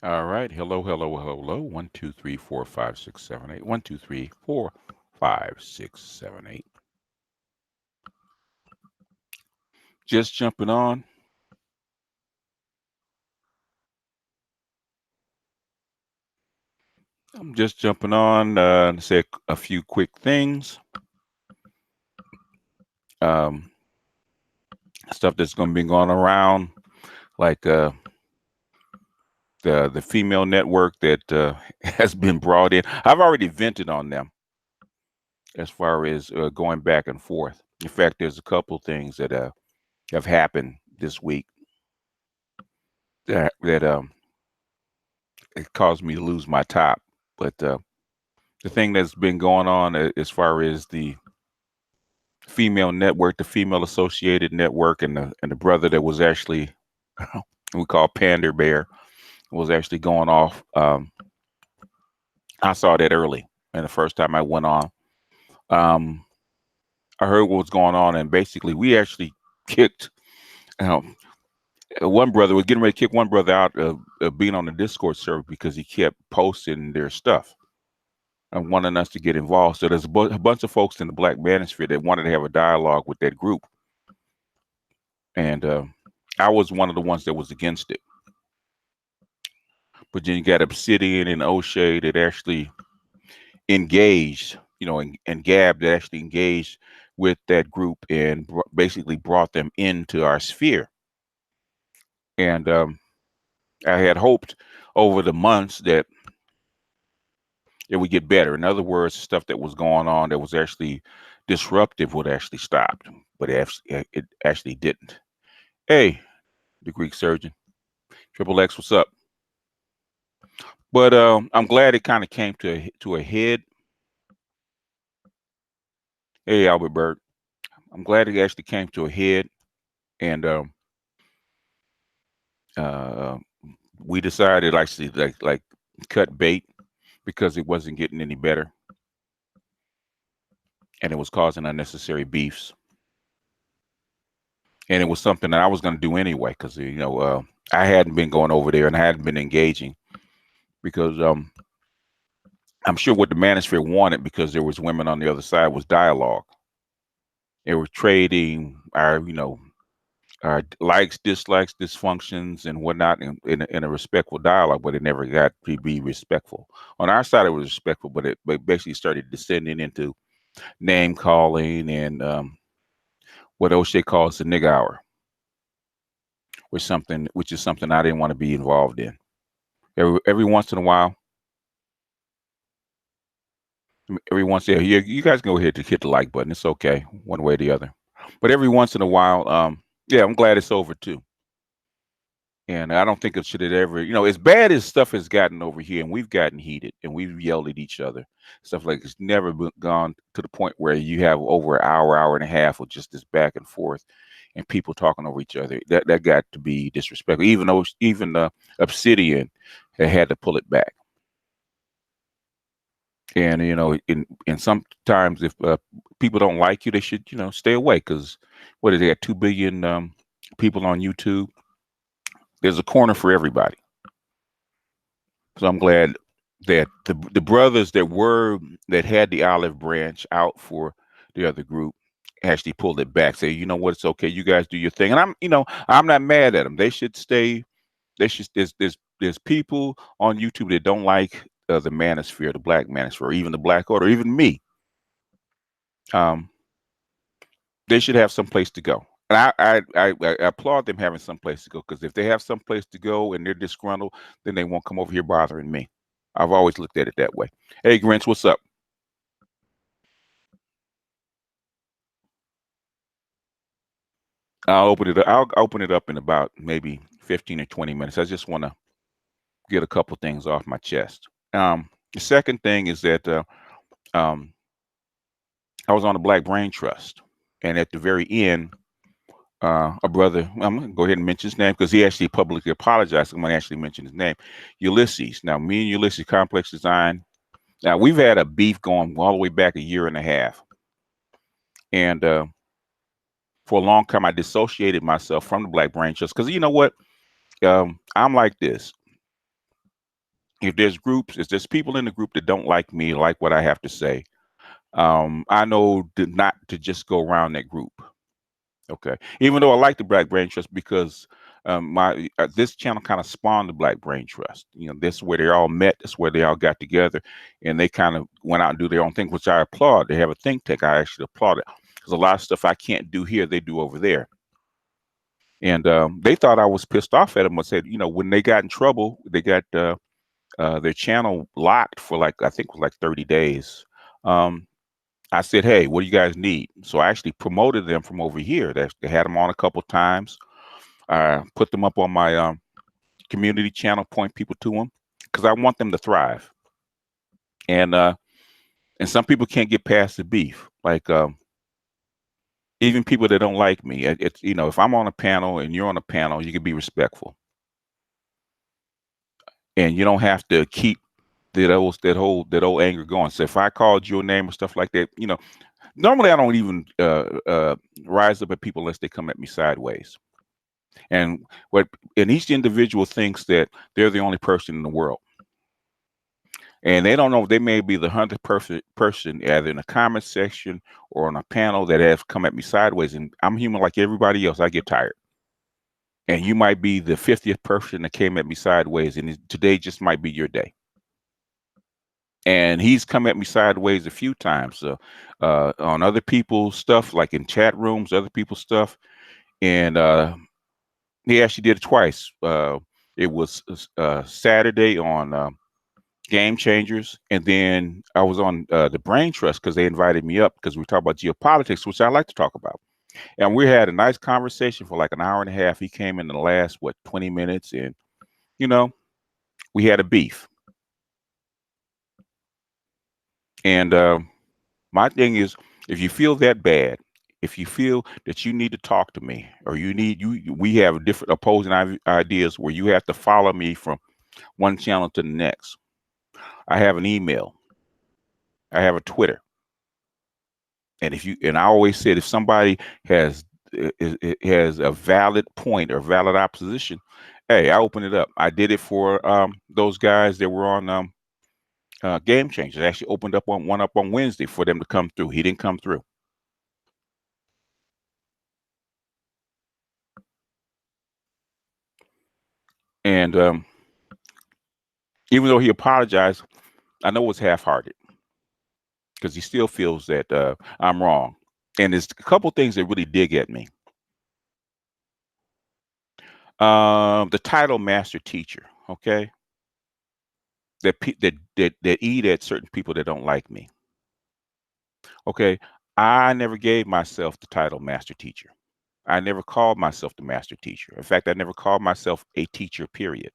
All right. Hello, hello, hello. 1, 2, 3, 4, 5, 6, 7, 8. 1, 2, 3, 4, 5, 6, 7, 8. Just jumping on. I'm just jumping on to say a few quick things. Um, Stuff that's going to be going around, like the female network that has been brought in. I've already vented on them as far as going back and forth. In fact, there's a couple things that have happened this week that it caused me to lose my top. But the thing that's been going on as far as the female network, the female associated network, and the brother that was actually we call Pander Bear was actually going off. I saw that early, and the first time I went on, um, I heard what was going on, and basically we actually kicked. Um, One brother was getting ready to kick one brother out of being on the Discord server because he kept posting their stuff and wanting us to get involved. So there's a bunch of folks in the Black Manosphere that wanted to have a dialogue with that group, and I was one of the ones that was against it. But then you got Obsidian and O'Shea that actually engaged, and Gab that actually engaged with that group and basically brought them into our sphere. And I had hoped over the months that it would get better. In other words, stuff that was going on that was actually disruptive would actually stop, but it actually didn't. Hey, the Greek surgeon, Triple X, what's up? But I'm glad it kind of came to a head. Hey, Albert Berg, I'm glad it actually came to a head, and uh, we decided actually like cut bait because it wasn't getting any better, and it was causing unnecessary beefs, and it was something that I was going to do anyway because I hadn't been going over there and I hadn't been engaging because I'm sure what the manosphere wanted, because there was women on the other side, was dialogue. They were trading our likes, dislikes, dysfunctions, and whatnot in a respectful dialogue, but it never got to be respectful. On our side, it was respectful, but it basically started descending into name calling and what O'Shea calls the nigga hour, which is something I didn't want to be involved in. Every once in a while, yeah, you guys can go ahead to hit the like button. It's okay, one way or the other. But every once in a while, yeah, I'm glad it's over too. And I don't think it should have ever, as bad as stuff has gotten over here, and we've gotten heated and we've yelled at each other, stuff like it's never gone to the point where you have over an hour, hour and a half of just this back and forth and people talking over each other. That got to be disrespectful. Even Obsidian had to pull it back. And and sometimes if people don't like you, they should stay away, because what is there 2 billion people on YouTube? There's a corner for everybody. So I'm glad that the brothers that had the olive branch out for the other group actually pulled it back. Say, you know what, it's okay. You guys do your thing, and I'm not mad at them. They should stay. They should. There's people on YouTube that don't like the manosphere, the Black manosphere, or even the Black Order, even me. Um, they should have some place to go. And I applaud them having some place to go, because if they have some place to go and they're disgruntled, then they won't come over here bothering me. I've always looked at it that way. Hey, Grinch, what's up? I'll open it up in about maybe 15 or 20 minutes. I just want to get a couple things off my chest. The second thing is that um, I was on the Black Brain Trust, and at the very end, a brother, I'm gonna go ahead and mention his name because he actually publicly apologized. I'm gonna actually mention his name, Ulysses. Now, me and Ulysses, Complex Design. Now, we've had a beef going all the way back a year and a half, and for a long time, I dissociated myself from the Black Brain Trust because you know what? I'm like this. If there's people in the group that don't like me, like what I have to say, I know not to just go around that group. Okay. Even though I like the Black Brain Trust because my this channel kind of spawned the Black Brain Trust. This is where they all met. This is where they all got together, and they kind of went out and do their own thing, which I applaud. They have a think tank. I actually applaud it because a lot of stuff I can't do here, they do over there. And they thought I was pissed off at them. I said, when they got in trouble, they got their channel locked for I think it was like 30 days. I said, hey, what do you guys need? So I actually promoted them from over here. They had them on a couple times. Put them up on my community channel, point people to them because I want them to thrive. And some people can't get past the beef. Even people that don't like me. It's if I'm on a panel and you're on a panel, you can be respectful, and you don't have to keep that old anger going. So if I called your name or stuff like that, normally I don't even rise up at people unless they come at me sideways. And each individual thinks that they're the only person in the world. And they don't know, they may be the 100th person either in a comment section or on a panel that has come at me sideways. And I'm human like everybody else. I get tired. And you might be the 50th person that came at me sideways. And today just might be your day. And he's come at me sideways a few times on other people's stuff, like in chat rooms, other people's stuff. And he actually did it twice. It was Saturday on Game Changers, and then I was on the Brain Trust because they invited me up because we talk about geopolitics, which I like to talk about. And we had a nice conversation for like an hour and a half. He came in the last 20 minutes, and we had a beef. And my thing is, if you feel that bad, if you feel that you need to talk to me, or we have different opposing ideas where you have to follow me from one channel to the next. I have an email. I have a Twitter. And I always said, if somebody has a valid point or valid opposition, hey, I open it up. I did it for those guys that were on Game Changers. I actually opened up one up on Wednesday for them to come through. He didn't come through. And even though he apologized, I know it's half-hearted because he still feels that I'm wrong. And there's a couple things that really dig at me. The title master teacher, okay? That eat at certain people that don't like me. Okay, I never gave myself the title master teacher. I never called myself the master teacher. In fact, I never called myself a teacher, period.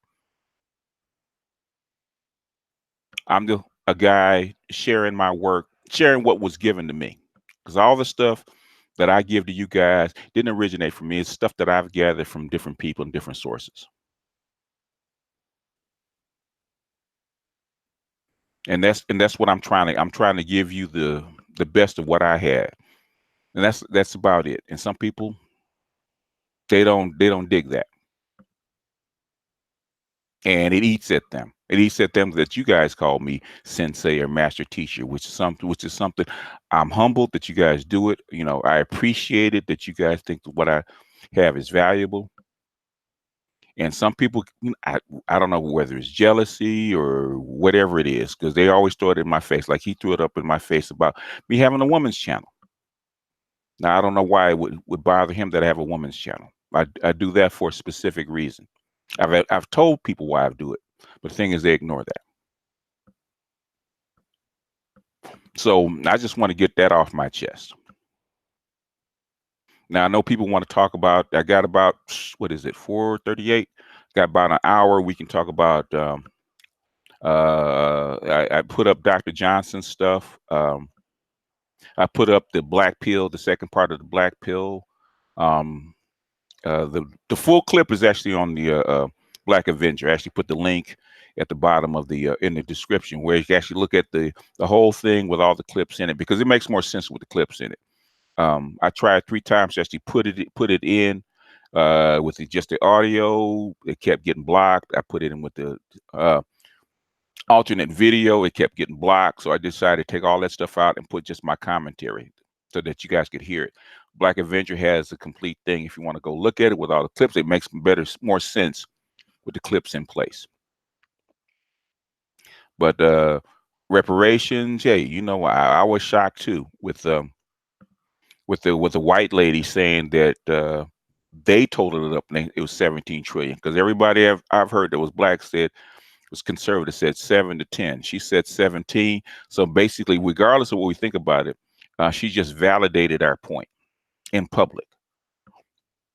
I'm a guy sharing my work, sharing what was given to me. Because all the stuff that I give to you guys didn't originate from me. It's stuff that I've gathered from different people and different sources. And that's what I'm trying to give you the best of what I had. And that's about it. And some people, they don't dig that. And it eats at them. It eats at them that you guys call me sensei or master teacher, which is something I'm humbled that you guys do it. I appreciate it that you guys think that what I have is valuable. And some people, I don't know whether it's jealousy or whatever it is, because they always throw it in my face. Like he threw it up in my face about me having a woman's channel. Now, I don't know why it would bother him that I have a woman's channel. I do that for a specific reason. I've told people why I do it, but the thing is they ignore that. So I just want to get that off my chest. Now I know people want to talk about. I got about 4:38. Got about an hour. We can talk about. I put up Dr. Johnson's stuff. I put up the black pill, the second part of the black pill. The full clip is actually on the Black Avenger. I actually put the link at the bottom of the in the description where you can actually look at the whole thing with all the clips in it, because it makes more sense with the clips in it. I tried 3 times to actually put it in with just the audio. It kept getting blocked. I put it in with the alternate video. It kept getting blocked, so I decided to take all that stuff out and put just my commentary so that you guys could hear it. Black Avenger has a complete thing. If you want to go look at it with all the clips, it makes more sense with the clips in place. But reparations, yeah, I was shocked too with the white lady saying that they totaled it up and it was 17 trillion, because everybody I've heard that was black said was conservative said 7 to 10. She said 17. So basically, regardless of what we think about it, she just validated our point in public.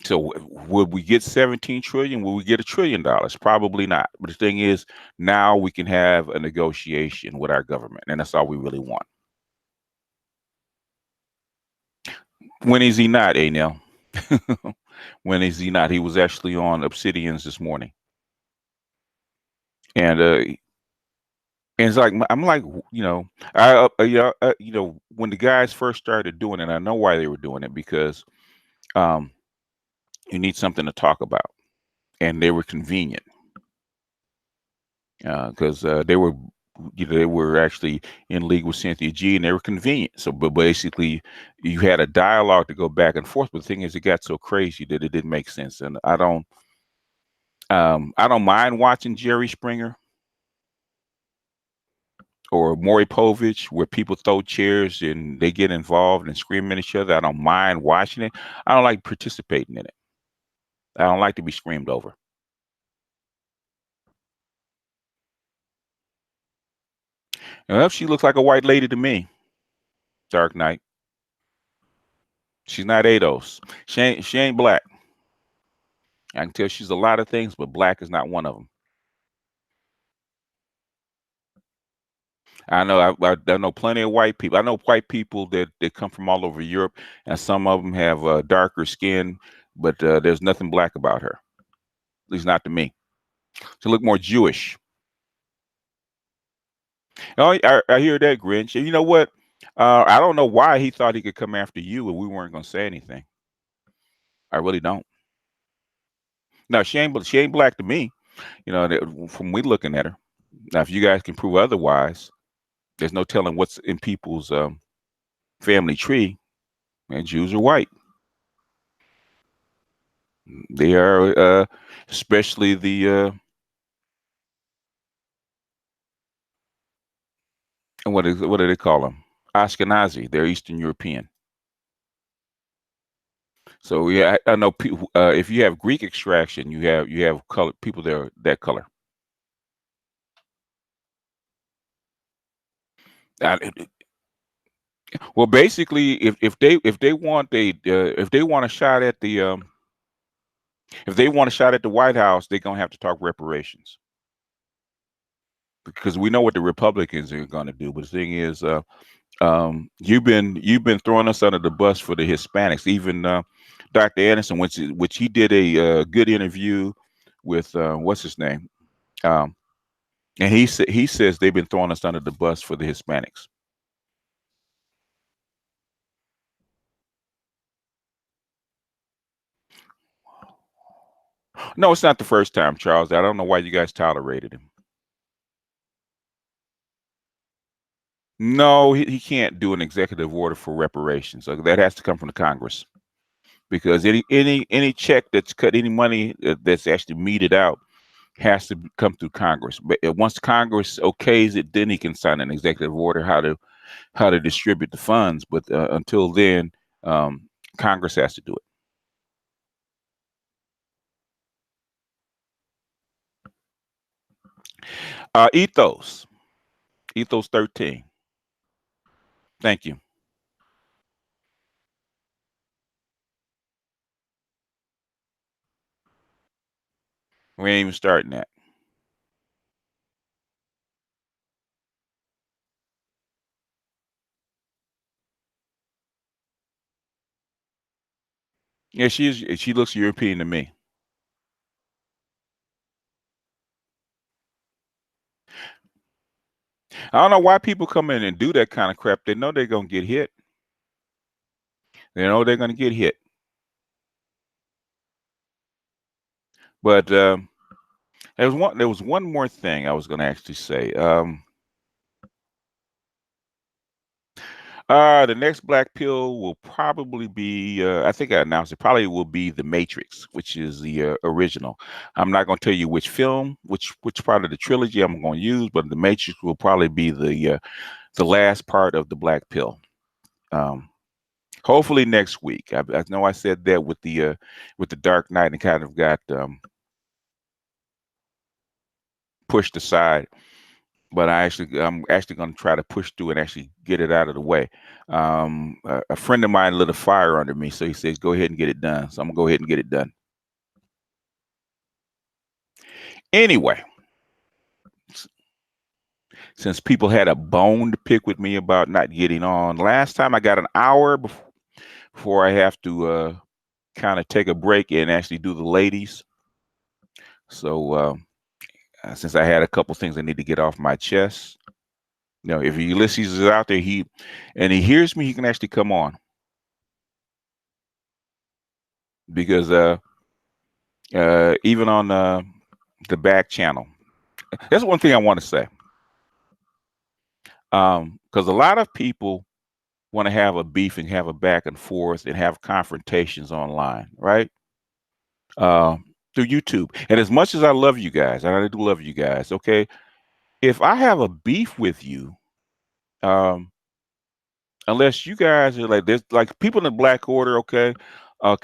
So would we get 17 trillion? Will we get $1 trillion? Probably not. But the thing is, now we can have a negotiation with our government, and that's all we really want. When is he not, Anel? When is he not? He was actually on Obsidians this morning, and it's like I'm like, when the guys first started doing it, I know why they were doing it, because um, you need something to talk about, and they were convenient because they were actually in league with Cynthia G, and they were convenient. So, but basically, you had a dialogue to go back and forth. But the thing is, it got so crazy that it didn't make sense, and I don't mind watching Jerry Springer or Maury Povich, where people throw chairs and they get involved and scream at each other. I don't mind watching it. I don't like participating in it. I don't like to be screamed over. Well, she looks like a white lady to me. Dark Knight. She's not ADOS. She ain't black. I can tell she's a lot of things, but black is not one of them. I know I know plenty of white people. I know white people that come from all over Europe, and some of them have darker skin, but there's nothing black about her. At least not to me. She look more Jewish. Oh, I hear that, Grinch. And you know what? I don't know why he thought he could come after you and we weren't going to say anything. I really don't. No, she ain't black to me. From we looking at her. Now, if you guys can prove otherwise, there's no telling what's in people's family tree. And Jews are white. They are, especially the what do they call them? Ashkenazi. They're Eastern European. So yeah, I know people. If you have Greek extraction, you have color people there that color. I, well, basically, if they want if they want a shot at the if they want a shot at the White House, they're gonna have to talk reparations, because we know what the Republicans are gonna do. But the thing is, you've been throwing us under the bus for the Hispanics. Even Dr. Anderson, which he did a good interview with what's his name, um, and he says they've been throwing us under the bus for the Hispanics. No, it's not the first time, Charles. I don't know why you guys tolerated him. No, he can't do an executive order for reparations. So that has to come from the Congress, because any check that's cut, any money that's actually meted out has to come through Congress. But once Congress okays it, then he can sign an executive order how to distribute the funds. But until then, Congress has to do it. Ethos 13. Thank you. We ain't even starting that. Yeah, she looks European to me. I don't know why people come in and do that kind of crap. They know they're gonna get hit. They know they're gonna get hit. But There was one more thing I was going to actually say. The next black pill will probably be, I think I announced it, probably will be The Matrix, which is the original. I'm not going to tell you which film, which part of the trilogy I'm going to use, but The Matrix will probably be the last part of the black pill. Um, Hopefully next week. I know I said that with the Dark Knight and kind of got pushed aside, but I'm actually going to try to push through and actually get it out of the way. A friend of mine lit a fire under me, so he says, "Go ahead and get it done." So I'm gonna go ahead and get it done. Anyway, s- since people had a bone to pick with me about not getting on, last time I got an hour before I have to kind of take a break and actually do the ladies. So since I had a couple things I need to get off my chest, if Ulysses is out there, he hears me, he can actually come on because even on the back channel. That's one thing I want to say. Because a lot of people want to have a beef and have a back and forth and have confrontations online, right? Through YouTube. And as much as I love you guys, and I do love you guys, okay, if I have a beef with you, um, unless you guys are like there's like people in the Black Order, okay,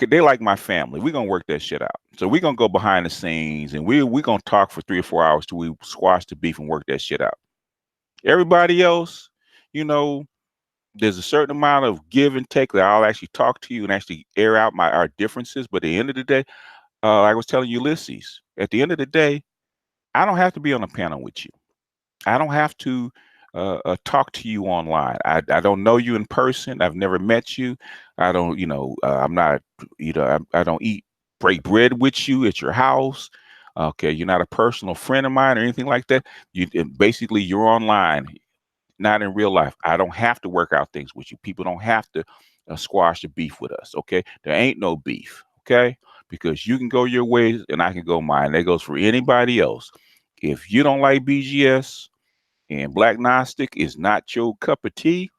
they like my family. We're gonna work that shit out. So we're gonna go behind the scenes and we're gonna talk for 3 or 4 hours till we squash the beef and work that shit out. Everybody else, you know, there's a certain amount of give and take that I'll actually talk to you and actually air out our differences. But at the end of the day, like I was telling Ulysses, at the end of the day, I don't have to be on a panel with you. I don't have to talk to you online. I don't know you in person. I've never met you. I don't, I'm not, I don't break bread with you at your house. Okay, you're not a personal friend of mine or anything like that. Basically you're online, not in real life. I don't have to work out things with you. People don't have to squash the beef with us. Okay, there ain't no beef. Okay, because you can go your ways and I can go mine. That goes for anybody else. If you don't like BGS and Black Gnostic is not your cup of tea,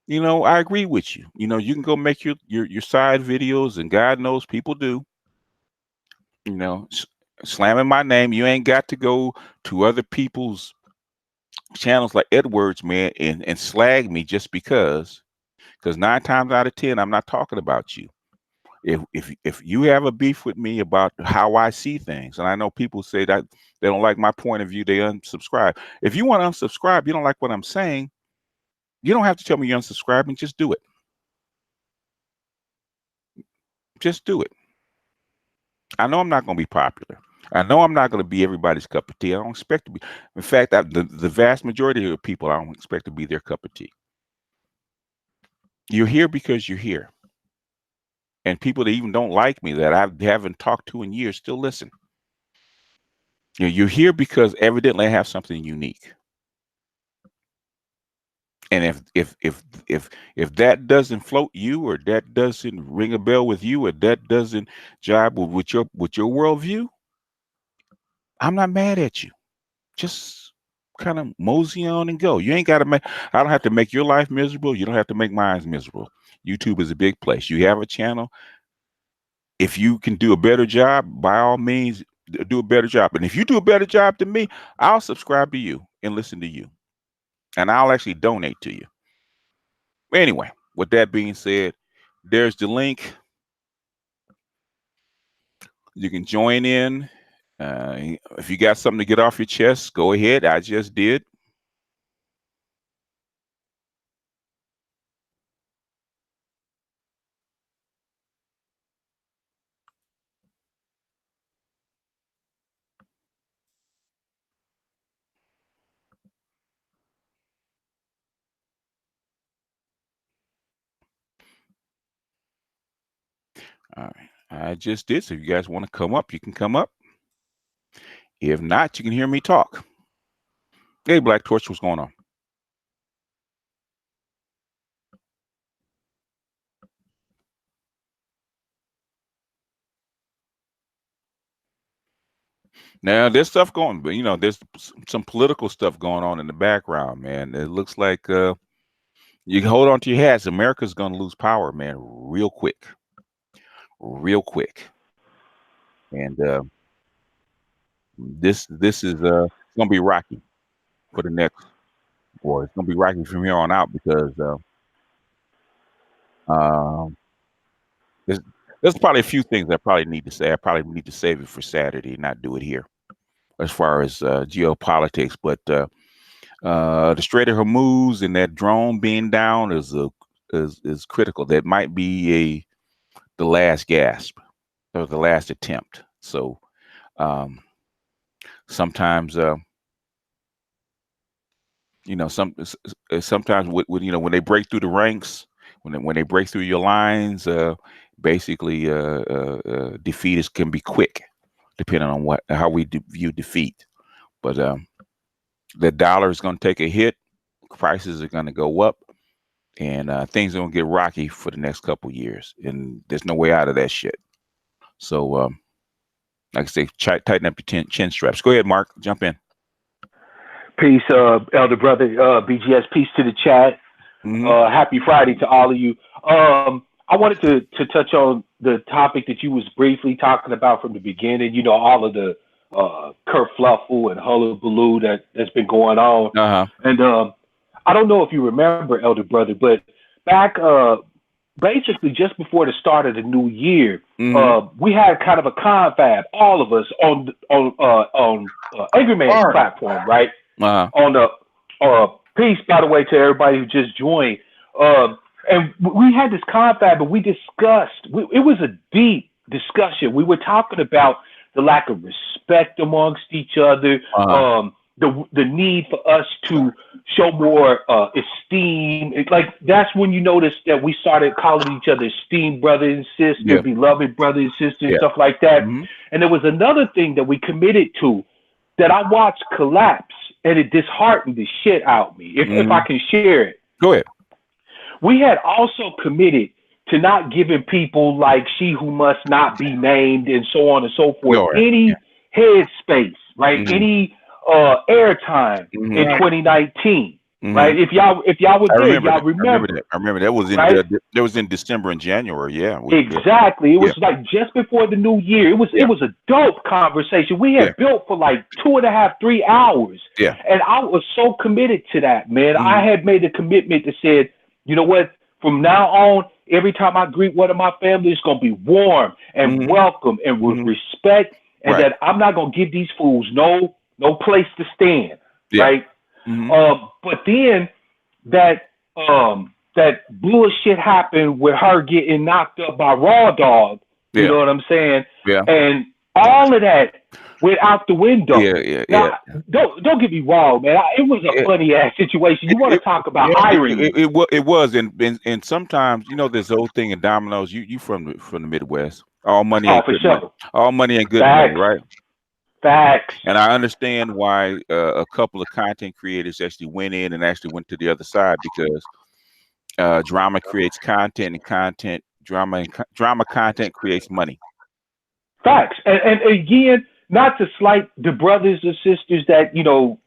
I agree with you. You can go make your side videos, and God knows people do. You know, s- Slamming my name. You ain't got to go to other people's channels like Edwards, man, and slag me just because 9 times out of 10, I'm not talking about you. If you have a beef with me about how I see things, and I know people say that they don't like my point of view, they unsubscribe. If you want to unsubscribe, you don't like what I'm saying, you don't have to tell me you're unsubscribing. Just do it. Just do it. I know I'm not going to be popular. I know I'm not going to be everybody's cup of tea. I don't expect to be. In fact, the vast majority of people, I don't expect to be their cup of tea. You're here because you're here. And people that even don't like me that I haven't talked to in years still listen. You're here because evidently I have something unique. And if that doesn't float you, or that doesn't ring a bell with you, or that doesn't jibe with your worldview, I'm not mad at you. Just kind of mosey on and go. You ain't got to make. I don't have to make your life miserable. You don't have to make mine miserable. YouTube is a big place. You have a channel. If you can do a better job, by all means, do a better job. And if you do a better job than me, I'll subscribe to you and listen to you, and I'll actually donate to you. Anyway, with that being said, there's the link. You can join in. If you got something to get off your chest, go ahead. I just did. All right. I just did. So if you guys want to come up, you can come up. If not, you can hear me talk. Hey, Black Torch, what's going on? Now there's stuff going, but there's some political stuff going on in the background, man. It looks like you can hold on to your hats. America's going to lose power, man, real quick, real quick. And this is going to be rocky for the next. Boy, it's going to be rocky from here on out because um, there's there's probably a few things I probably need to say. I probably need to save it for Saturday, not do it here as far as geopolitics. But the Strait of Hormuz and that drone being down is critical. That might be the last gasp or the last attempt. So sometimes sometimes when they break through the ranks, when they break through your lines, basically defeat can be quick, depending on how we view defeat. But the dollar is going to take a hit, prices are going to go up, and things are going to get rocky for the next couple years, and there's no way out of that shit. So, like I say, tighten up your chin straps. Go ahead, Mark. Jump in. Peace, elder brother, BGS. Peace to the chat. Happy Friday to all of you. I wanted to touch on the topic that you was briefly talking about from the beginning. All of the kerfluffle and hullabaloo that's been going on. And I don't know if you remember, elder brother, but back basically just before the start of the new year, we had kind of a confab, all of us on Angry Man's platform, right? On the peace, by the way, to everybody who just joined. And we had this confab, and we discussed. It was a deep discussion. We were talking about the lack of respect amongst each other, the need for us to show more esteem. That's when you notice that we started calling each other esteemed brother and sister, beloved brother and sister, and stuff like that. And there was another thing that we committed to that I watched collapse, and it disheartened the shit out of me. If I can share it. Go ahead. We had also committed to not giving people like she who must not be named and so on and so forth any headspace, right? Any airtime in 2019. Right? If y'all were there, y'all remember that. I remember that was in December and January. Yeah. Exactly. It was like just before the new year. It was a dope conversation. We had built for like 2.5, 3 hours. Yeah. And I was so committed to that, man. I had made a commitment that said, you know what, from now on, every time I greet one of my family, it's gonna be warm and welcome and with respect, and that I'm not gonna give these fools no place to stand. Right? But then that bullshit happened with her getting knocked up by Raw Dog. You know what I'm saying? Yeah. And all of that went out the window. Now, don't get me wrong, man. It was a funny ass situation. You want to talk about irony? It was, and sometimes there's the old thing in dominoes. You from the Midwest. All money ain't good money. All money ain't good money, right? Facts. And I understand why a couple of content creators actually went in and actually went to the other side, because drama creates content, and drama content creates money. Facts. And again, not to slight the brothers and sisters that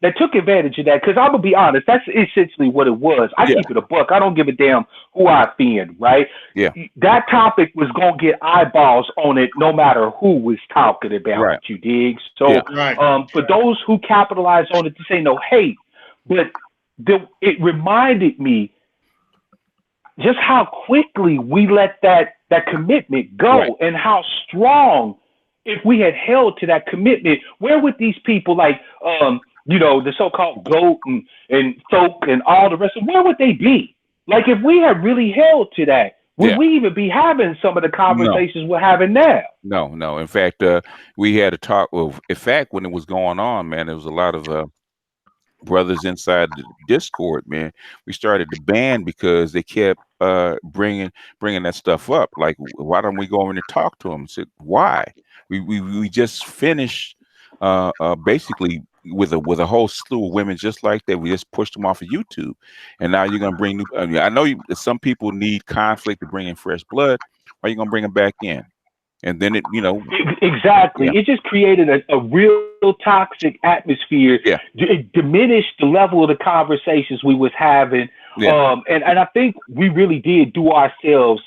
that took advantage of that, because I'm gonna be honest, that's essentially what it was. I keep it a buck. I don't give a damn who I offend, right? Yeah. That topic was gonna get eyeballs on it, no matter who was talking about it. You dig? So, for those who capitalize on it, this ain't no hate, but it reminded me just how quickly we let that commitment go, and how strong. If we had held to that commitment, where would these people like, the so-called GOAT and Folk and all the rest of them, where would they be? Like, if we had really held to that, would we even be having some of the conversations we're having now? No. In fact, we had a talk. In fact, when it was going on, man, there was a lot of brothers inside the Discord, man. We started to ban because they kept bringing that stuff up. Like, why don't we go over and talk to them? I said, why? We just finished basically with a whole slew of women just like that. We just pushed them off of YouTube, and now you're gonna bring new. I know some people need conflict to bring in fresh blood. Why are you gonna bring them back in? and then it, Exactly. yeah, It just created a real toxic atmosphere. yeah, It diminished the level of the conversations we was having. yeah. And I think we really did do ourselves.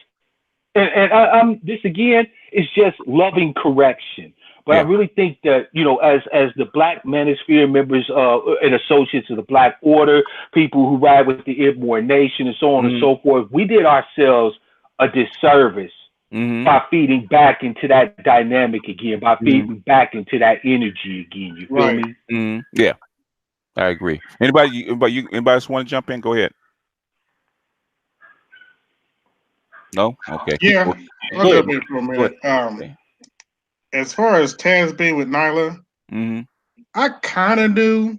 I'm this again is just loving correction. But I Yeah. really think that as the Black Manosphere members and associates of the Black Order, people who ride with the IBMOR Nation, and so on and Mm-hmm. so forth, we did ourselves a disservice Mm-hmm. by feeding back into that dynamic again, by Mm-hmm. feeding back into that energy again. You feel Right. me? Mm-hmm. Yeah, I agree. Anybody else want to jump in? Go ahead. No? Okay. Yeah, Well, I'll go ahead. jump in for a Go minute. ahead. As far as Taz being with Nyla, Mm-hmm. I kind of knew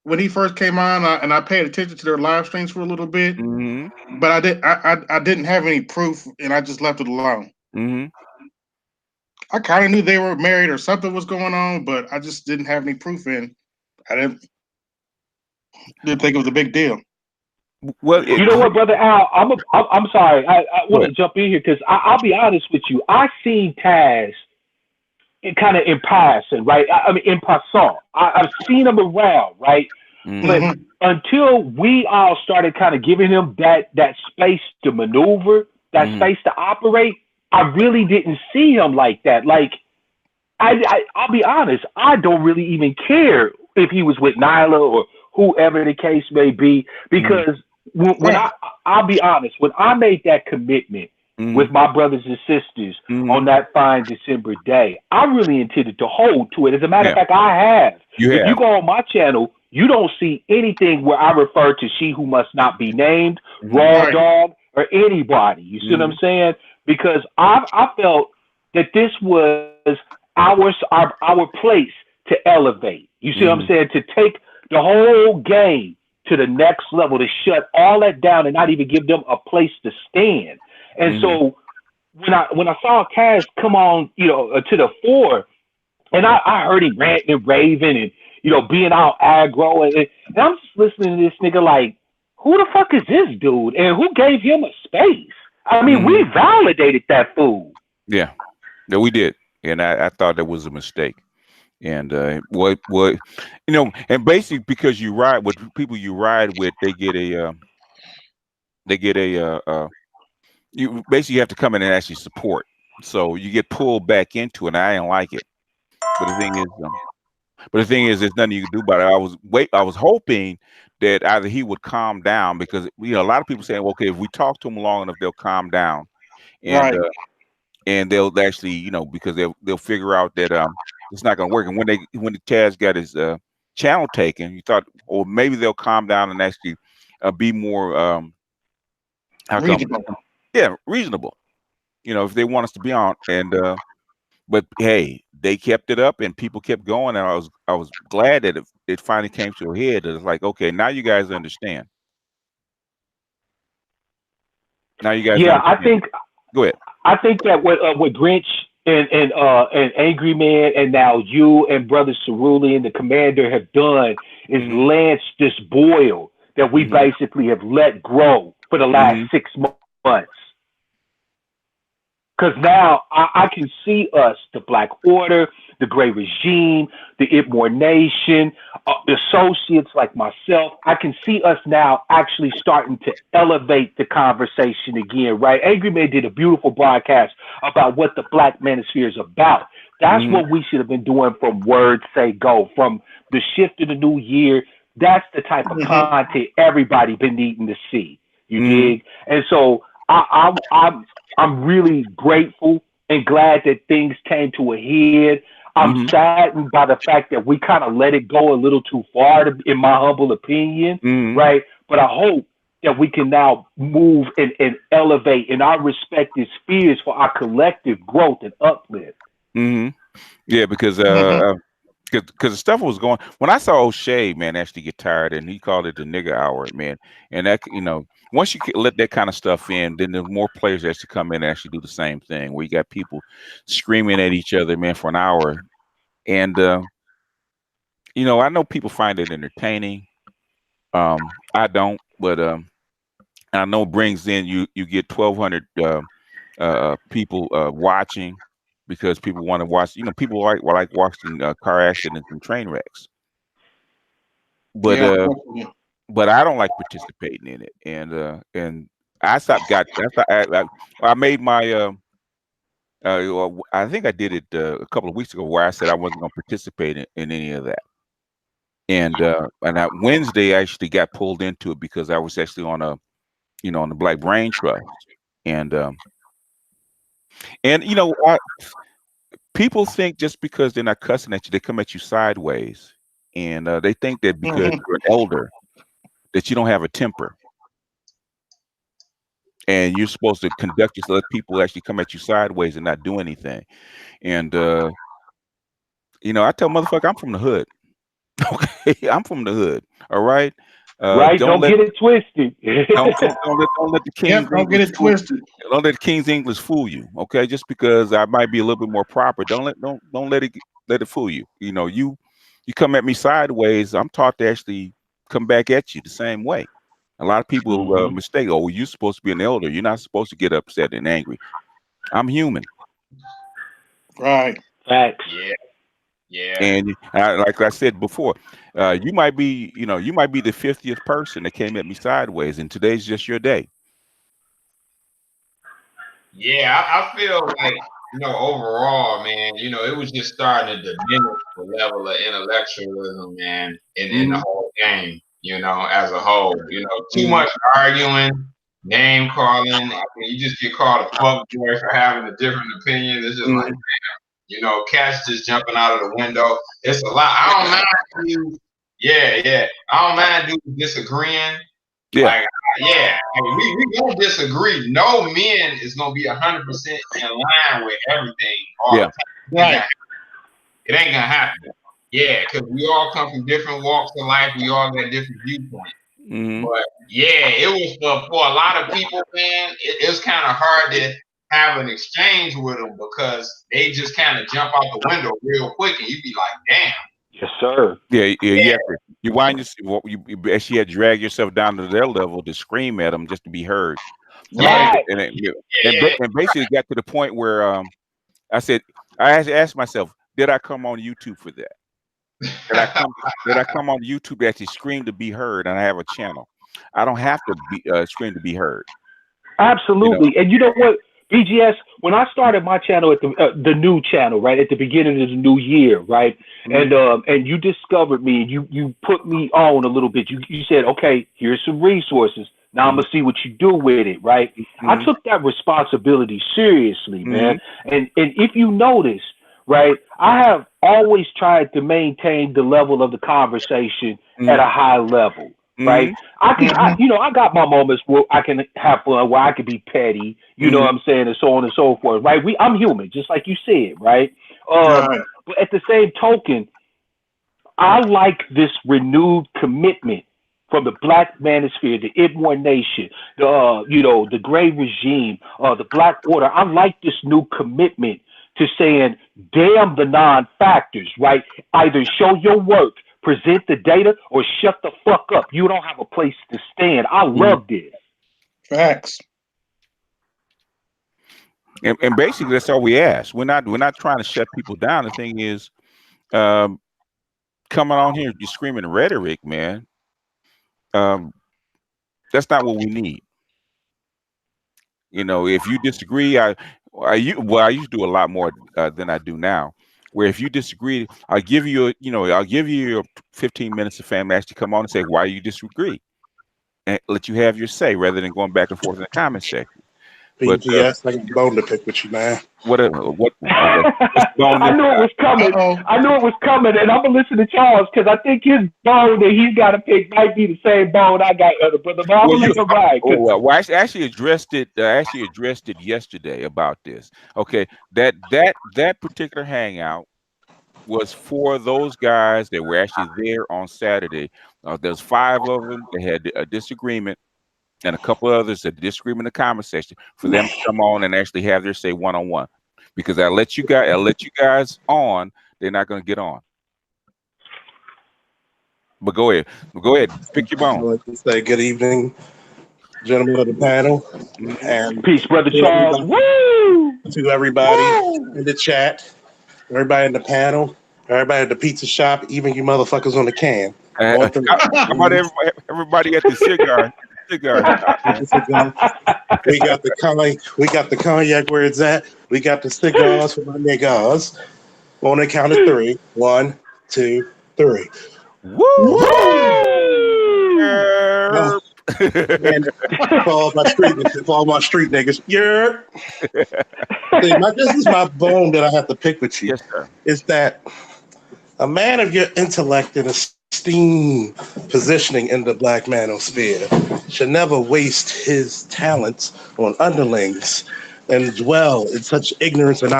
when he first came on, and I paid attention to their live streams for a little bit, Mm-hmm. but I didn't have any proof, and I just left it alone. Mm-hmm. I kind of knew they were married or something was going on, but I just didn't have any proof, and I didn't think it was a big deal. Well, You know what, brother Al? I'm sorry. I go want to ahead. jump in here because I'll be honest with you. I seen Taz kind of in passing, right? I mean, in passant. I've seen him around, right? Mm-hmm. But Mm-hmm. until we all started kind of giving him that space to maneuver, that Mm-hmm. space to operate, I really didn't see him like that. Like I'll be honest, I don't really even care if he was with Nyla or whoever the case may be, Mm-hmm. because when Right. I'll be honest, when I made that commitment Mm-hmm. with my brothers and sisters Mm-hmm. on that fine December day, I really intended to hold to it. As a matter of Yeah, fact, I have. you If you have. go on my channel, you don't see anything where I refer to she who must not be named, Mm-hmm. Raw Right. Dog, or anybody. You see what I'm Mm-hmm. saying? Because I felt that this was our place to elevate. You see what I'm Mm-hmm. saying? To take the whole game to the next level, to shut all that down and not even give them a place to stand. And Mm-hmm. so when I saw Cass come on, to the fore, and I heard him ranting and raving and being all aggro, and I'm just listening to this nigga like, who the fuck is this dude, and who gave him a space? I mean, we Mm-hmm. validated that fool. Yeah, yeah, we did, and I thought that was a mistake. And what and basically because you ride with people you ride with, they get a you basically have to come in and actually support. So you get pulled back into it. And I didn't like it. But the thing is, there's nothing you can do about it. I was hoping that either he would calm down because a lot of people saying, well, okay, if we talk to him long enough, they'll calm down, and Right. they'll actually, because they'll figure out that it's not going to work. And when the Chaz got his channel taken, you thought, or maybe they'll calm down and actually be more how come Reasonable. yeah, reasonable. If they want us to be on, and but hey, they kept it up and people kept going, and I was glad that it finally came to a head. That it's like, okay, now you guys understand. Now you guys Yeah, I understand. think Go ahead. I think that what Grinch and Angry Man and now you and Brother Cerulli and the Commander have done is Mm-hmm. lance this boil that we Mm-hmm. basically have let grow for the last Mm-hmm. 6 months. Because now I can see us, the Black Order, the Gray Regime, the IBMOR Nation, the associates like myself. I can see us now actually starting to elevate the conversation again, right? Angry Man did a beautiful broadcast about what the Black Manosphere is about. That's Mm-hmm. what we should have been doing from word say go, from the shift of the new year. That's the type of Mm-hmm. content everybody been needing to see. You Mm-hmm. dig? And so I'm really grateful and glad that things came to a head. I'm Mm-hmm. saddened by the fact that we kind of let it go a little too far, in my humble opinion, Mm-hmm. right? But I hope that we can now move and elevate in our respective spheres for our collective growth and uplift. Mm-hmm. Yeah, because Mm-hmm. because the stuff was going. When I saw O'Shea, man, actually get tired, and he called it the nigga hour, man. And that, once you let that kind of stuff in, then there's more players that actually come in and actually do the same thing. Where you got people screaming at each other, man, for an hour. And I know people find it entertaining. I don't, but I know it brings in you get 1,200 people watching because people want to watch. People like watching car accidents and train wrecks. But Yeah. but I don't like participating in it, and I stopped. I made my. I think I did it a couple of weeks ago where I said I wasn't going to participate in any of that. And that Wednesday I actually got pulled into it because I was actually on on the Black Brain Trust, and people think just because they're not cussing at you, they come at you sideways, and they think that because you're an elder that you don't have a temper, and you're supposed to conduct yourself. Let people actually come at you sideways and not do anything. And I tell motherfucker, I'm from the hood. Okay, I'm from the hood. All right. Right? Don't get it twisted. Don't let the Yep. King's Don't get English it twisted. don't let the King's English fool you. Okay, just because I might be a little bit more proper, don't let it fool you. You come at me sideways, I'm taught to actually come back at you the same way. A lot of people mistake. Oh, you're supposed to be an elder. You're not supposed to get upset and angry. I'm human. Right. Facts. Yeah. Yeah. And like I said before, you might be the 50th person that came at me sideways, and today's just your day. Yeah, I feel like, overall, man, it was just starting to diminish the level of intellectualism, man, in the whole game, as a whole. Too much arguing, name calling. I mean, you just get called a fuck boy for having a different opinion. It's just like, cats just jumping out of the window. It's a lot. I don't mind you. Yeah. I don't mind dudes disagreeing. Yeah. Like, yeah, we don't disagree. No men is gonna be 100% in line with everything all the time. Right. It ain't gonna happen. Yeah, because we all come from different walks of life. We all got different viewpoints. But yeah, it was for a lot of people, man. It was kind of hard to have an exchange with them because they just kind of jump out the window real quick, and you'd be like, "Damn." Yes, sir. Yeah. You wind yourself. You actually had to drag yourself down to their level to scream at them just to be heard. Right. And basically got to the point where I said, I had to ask myself, did I come on YouTube for that? Did I come on YouTube to actually scream to be heard? And I have a channel. I don't have to be scream to be heard. Absolutely. And you know what, BGS, when I started my channel at the new channel, right, at the beginning of the new year, right, and you discovered me and you put me on a little bit. You said, okay, here's some resources. Now I'm gonna see what you do with it, right? I took that responsibility seriously, man. And if you notice, right, I have always tried to maintain the level of the conversation at a high level. Right, I got my moments where I can have fun, where I can be petty, you know what I'm saying, and so on and so forth. Right, I'm human, just like you said, right? But at the same token, I like this renewed commitment from the Black Manosphere, the IBMOR Nation, the Gray Regime, the Black Order. I like this new commitment to saying, damn the non-factors, right? Either show your work, present the data, or shut the fuck up. You don't have a place to stand. I love this. Facts. And basically that's all we ask. We're not trying to shut people down. The thing is, coming on here, you're screaming rhetoric, man. That's not what we need. If you disagree, I used to do a lot more than I do now. Where if you disagree, I'll give you your 15 minutes of fame to actually come on and say why you disagree, and let you have your say rather than going back and forth in the comment section. BGS, I got a bone to pick with you, man. What? I knew it was coming. I knew it was coming, and I'm gonna listen to Charles because I think his bone that he's got to pick might be the same bone I got, other brother. But I'm gonna let him ride. Well, I actually addressed it. Yesterday about this. Okay, that particular hangout was for those guys that were actually there on Saturday. There's 5 of them that had a disagreement, and a couple others that disagree in the comment section for them to come on and actually have their say one-on-one. Because I let you guys on, they're not going to get on. But go ahead, pick your bone. I'd like to say good evening, gentlemen of the panel, and Peace, brother to Charles. Woo! to everybody Woo! in the chat, everybody in the panel, everybody at the pizza shop, even you motherfuckers on the can. On three. How about everybody at the cigar shop, man? We got the cognac where it's at. We got the cigars for my niggas. On the count of three. 1, 2, 3. Woo! Oh, and for all my street niggas, yeah. This is my bone that I have to pick with you. Yes, sir. Is that a man of your intellect and esteem positioning in the black manosphere should never waste his talents on underlings and dwell in such ignorance and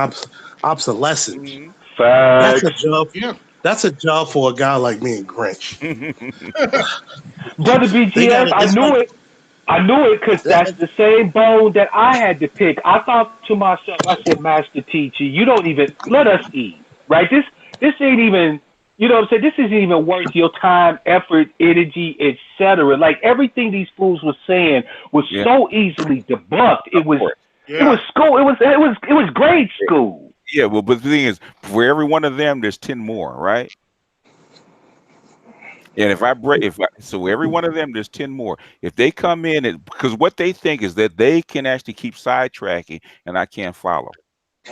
obsolescence. Mm-hmm. Facts. That's a job for a guy like me and Grinch. Brother BGS, I knew it because that's the same bone that I had to pick. I thought to myself, I said, Master Teacher, you don't even let us eat, right? This ain't even, you know what I'm saying? This isn't even worth your time, effort, energy, etc. Like everything these fools were saying was so easily debunked. It was school. It was grade school. Yeah, well, but the thing is, for every one of them, there's 10 more, right? And so every one of them, there's 10 more. If they come in, because what they think is that they can actually keep sidetracking, and I can't follow.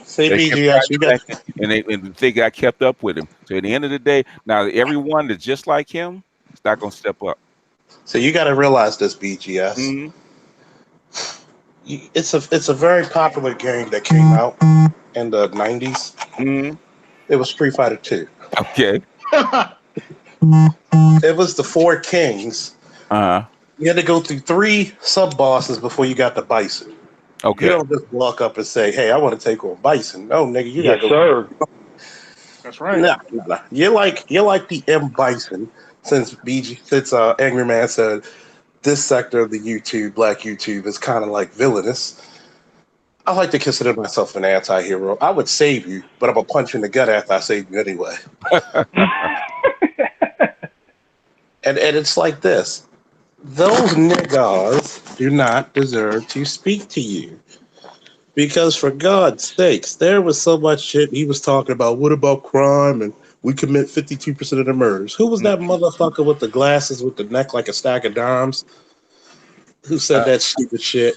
Say BGS, and they think I kept up with him. So at the end of the day, now everyone that's just like him is not going to step up. So you got to realize this, BGS. Mm-hmm. It's a very popular game that came out in the 90s. Mm-hmm. It was Street Fighter 2. Okay. It was the 4 kings. Uh-huh. You had to go through 3 sub-bosses before you got the Bison. Okay. You don't just walk up and say, hey, I want to take on Bison. No, nigga, you got to go. Sir. That's right. Nah. You're like the M Bison since Angry Man said this sector of the Black YouTube, is kind of like villainous. I like to consider myself an anti-hero. I would save you, but I'm going to punch you in the gut after I save you anyway. And it's like this. Those niggas do not deserve to speak to you. Because for God's sakes, there was so much shit he was talking about. What about crime? And we commit 52% of the murders. Who was that motherfucker with the glasses with the neck like a stack of dimes? Who said that stupid shit?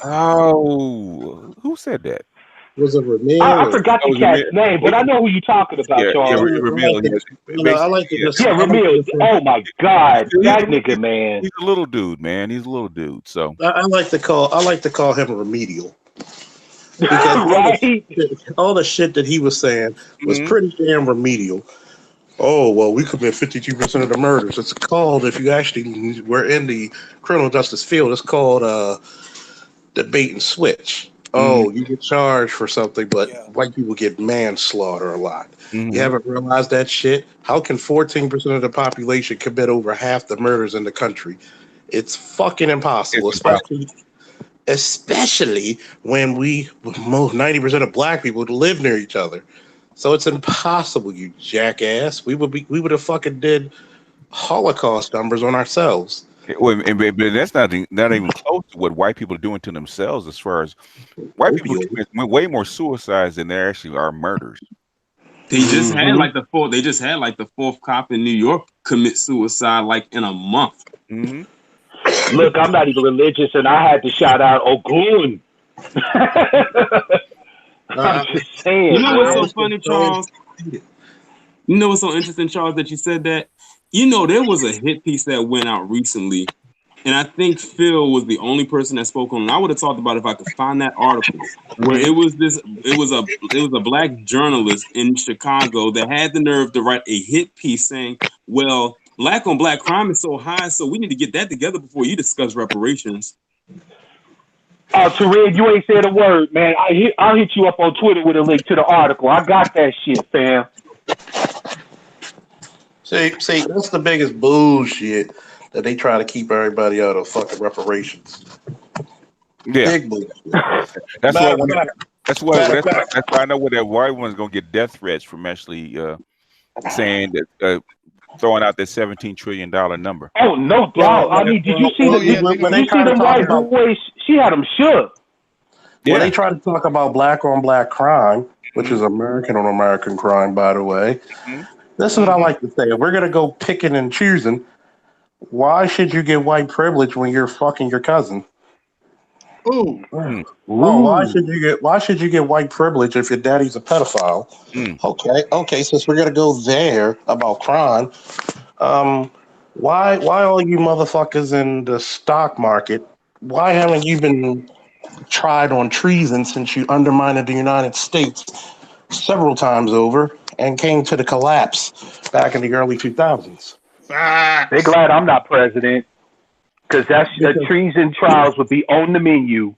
Oh, who said that? Was it Ramil? I forgot the cat's name, but I know who you're talking about, Charles. Yeah, Ramil. Ramil. Oh my God, that nigga, man. He's a little dude, man. He's a little dude. So I like to call him Remedial. Because all the shit that he was saying was pretty damn remedial. Oh, well, we commit 52% of the murders. It's called, if you actually were in the criminal justice field, it's called debate and switch. Oh, you get charged for something, but white people get manslaughter a lot. You haven't realized that shit? How can 14% of the population commit over half the murders in the country? It's fucking impossible, especially when 90% of black people live near each other. So it's impossible, you jackass. We would have fucking did Holocaust numbers on ourselves. Well, but that's not even close to what white people are doing to themselves. As far as white people commit way more suicides than there actually are murders. They just had like the fourth. They just had like the 4th cop in New York commit suicide like in a month. Look, I'm not even religious, and I had to shout out Ogun. I'm just saying. You know what's so funny, Charles? You know what's so interesting, Charles, that you said that? You know, there was a hit piece that went out recently, and I think Phil was the only person that spoke on it. I would have talked about it if I could find that article where it was a black journalist in Chicago that had the nerve to write a hit piece saying, well, black on black crime is so high, so we need to get that together before you discuss reparations. Tarid, you ain't said a word, man. I'll hit you up on Twitter with a link to the article. I got that shit, fam. See, that's the biggest bullshit that they try to keep everybody out of fucking reparations. Yeah, big bullshit. That's why I know where that white one's gonna get death threats from actually saying that throwing out that $17 trillion number. Oh, no doubt. I mean, did you see them white boys? She had them shook. When they try to talk about black on black crime, which is American on American crime, by the way, this is what I like to say. If we're going to go picking and choosing, why should you get white privilege when you're fucking your cousin? Ooh. Oh, why should you get white privilege if your daddy's a pedophile? Okay, since we're going to go there about crime, why all you motherfuckers in the stock market, why haven't you been tried on treason since you undermined the United States several times over and came to the collapse back in the early 2000s? They're glad I'm not president, because that's treason trials would be on the menu.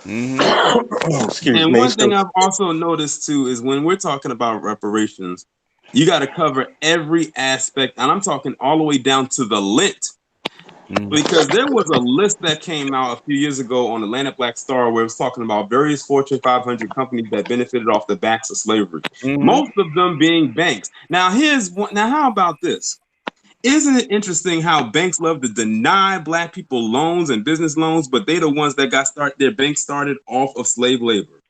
And one thing I've also noticed too is when we're talking about reparations, you got to cover every aspect, and I'm talking all the way down to the lit. Because there was a list that came out a few years ago on Atlantic Black Star where it was talking about various Fortune 500 companies that benefited off the backs of slavery. Most of them being banks. Now, how about this? Isn't it interesting how banks love to deny black people loans and business loans, but they're the ones that got their banks started off of slave labor?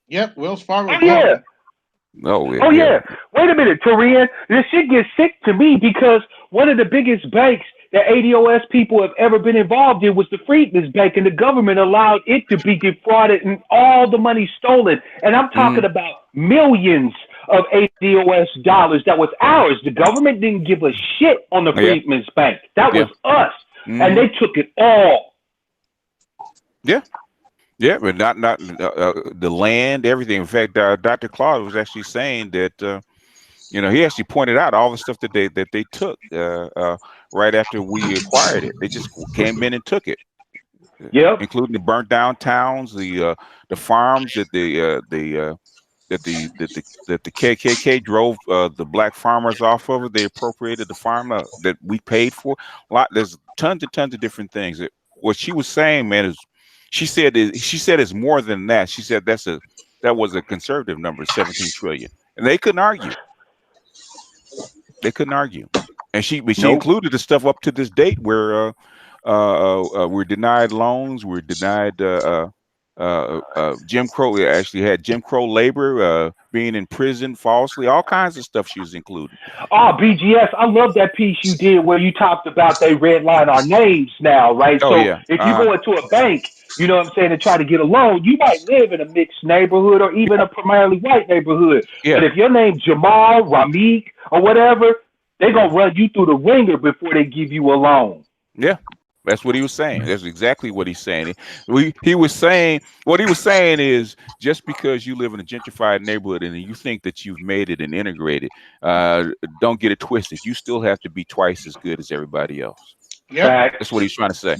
Yep, Wells Fargo. Oh, yeah. Oh, yeah. Wait a minute, Torian. This shit gets sick to me because one of the biggest banks that ADOS people have ever been involved in was the Freedmen's Bank, and the government allowed it to be defrauded and all the money stolen. And I'm talking about millions of ADOS dollars that was ours. The government didn't give a shit on the Freedmen's Bank. That was us. And they took it all. Yeah, but not the land, everything. In fact, Dr. Claude was actually saying that he actually pointed out all the stuff that they took right after we acquired it. They just came in and took it. Including the burnt down towns, the farms that the KKK drove the black farmers off of. They appropriated the farm that we paid for. There's tons of different things. What she was saying, man, is she said it's more than that. She said that was a conservative number, 17 trillion, and they couldn't argue. And she included the stuff up to this date where we're denied loans, we're denied Jim Crow. We actually had Jim Crow labor, being in prison falsely, all kinds of stuff she was including. Oh, BGS, I love that piece you did where you talked about they redline our names now, right? If you go into a bank, you know what I'm saying, and try to get a loan, you might live in a mixed neighborhood or even a primarily white neighborhood. But if your name's Jamal, Ramik, or whatever, they're going to run you through the ringer before they give you a loan. Yeah. That's what he was saying. That's exactly what he's saying. He was saying is just because you live in a gentrified neighborhood and you think that you've made it and integrated, don't get it twisted. You still have to be twice as good as everybody else. Yeah, that's what he's trying to say.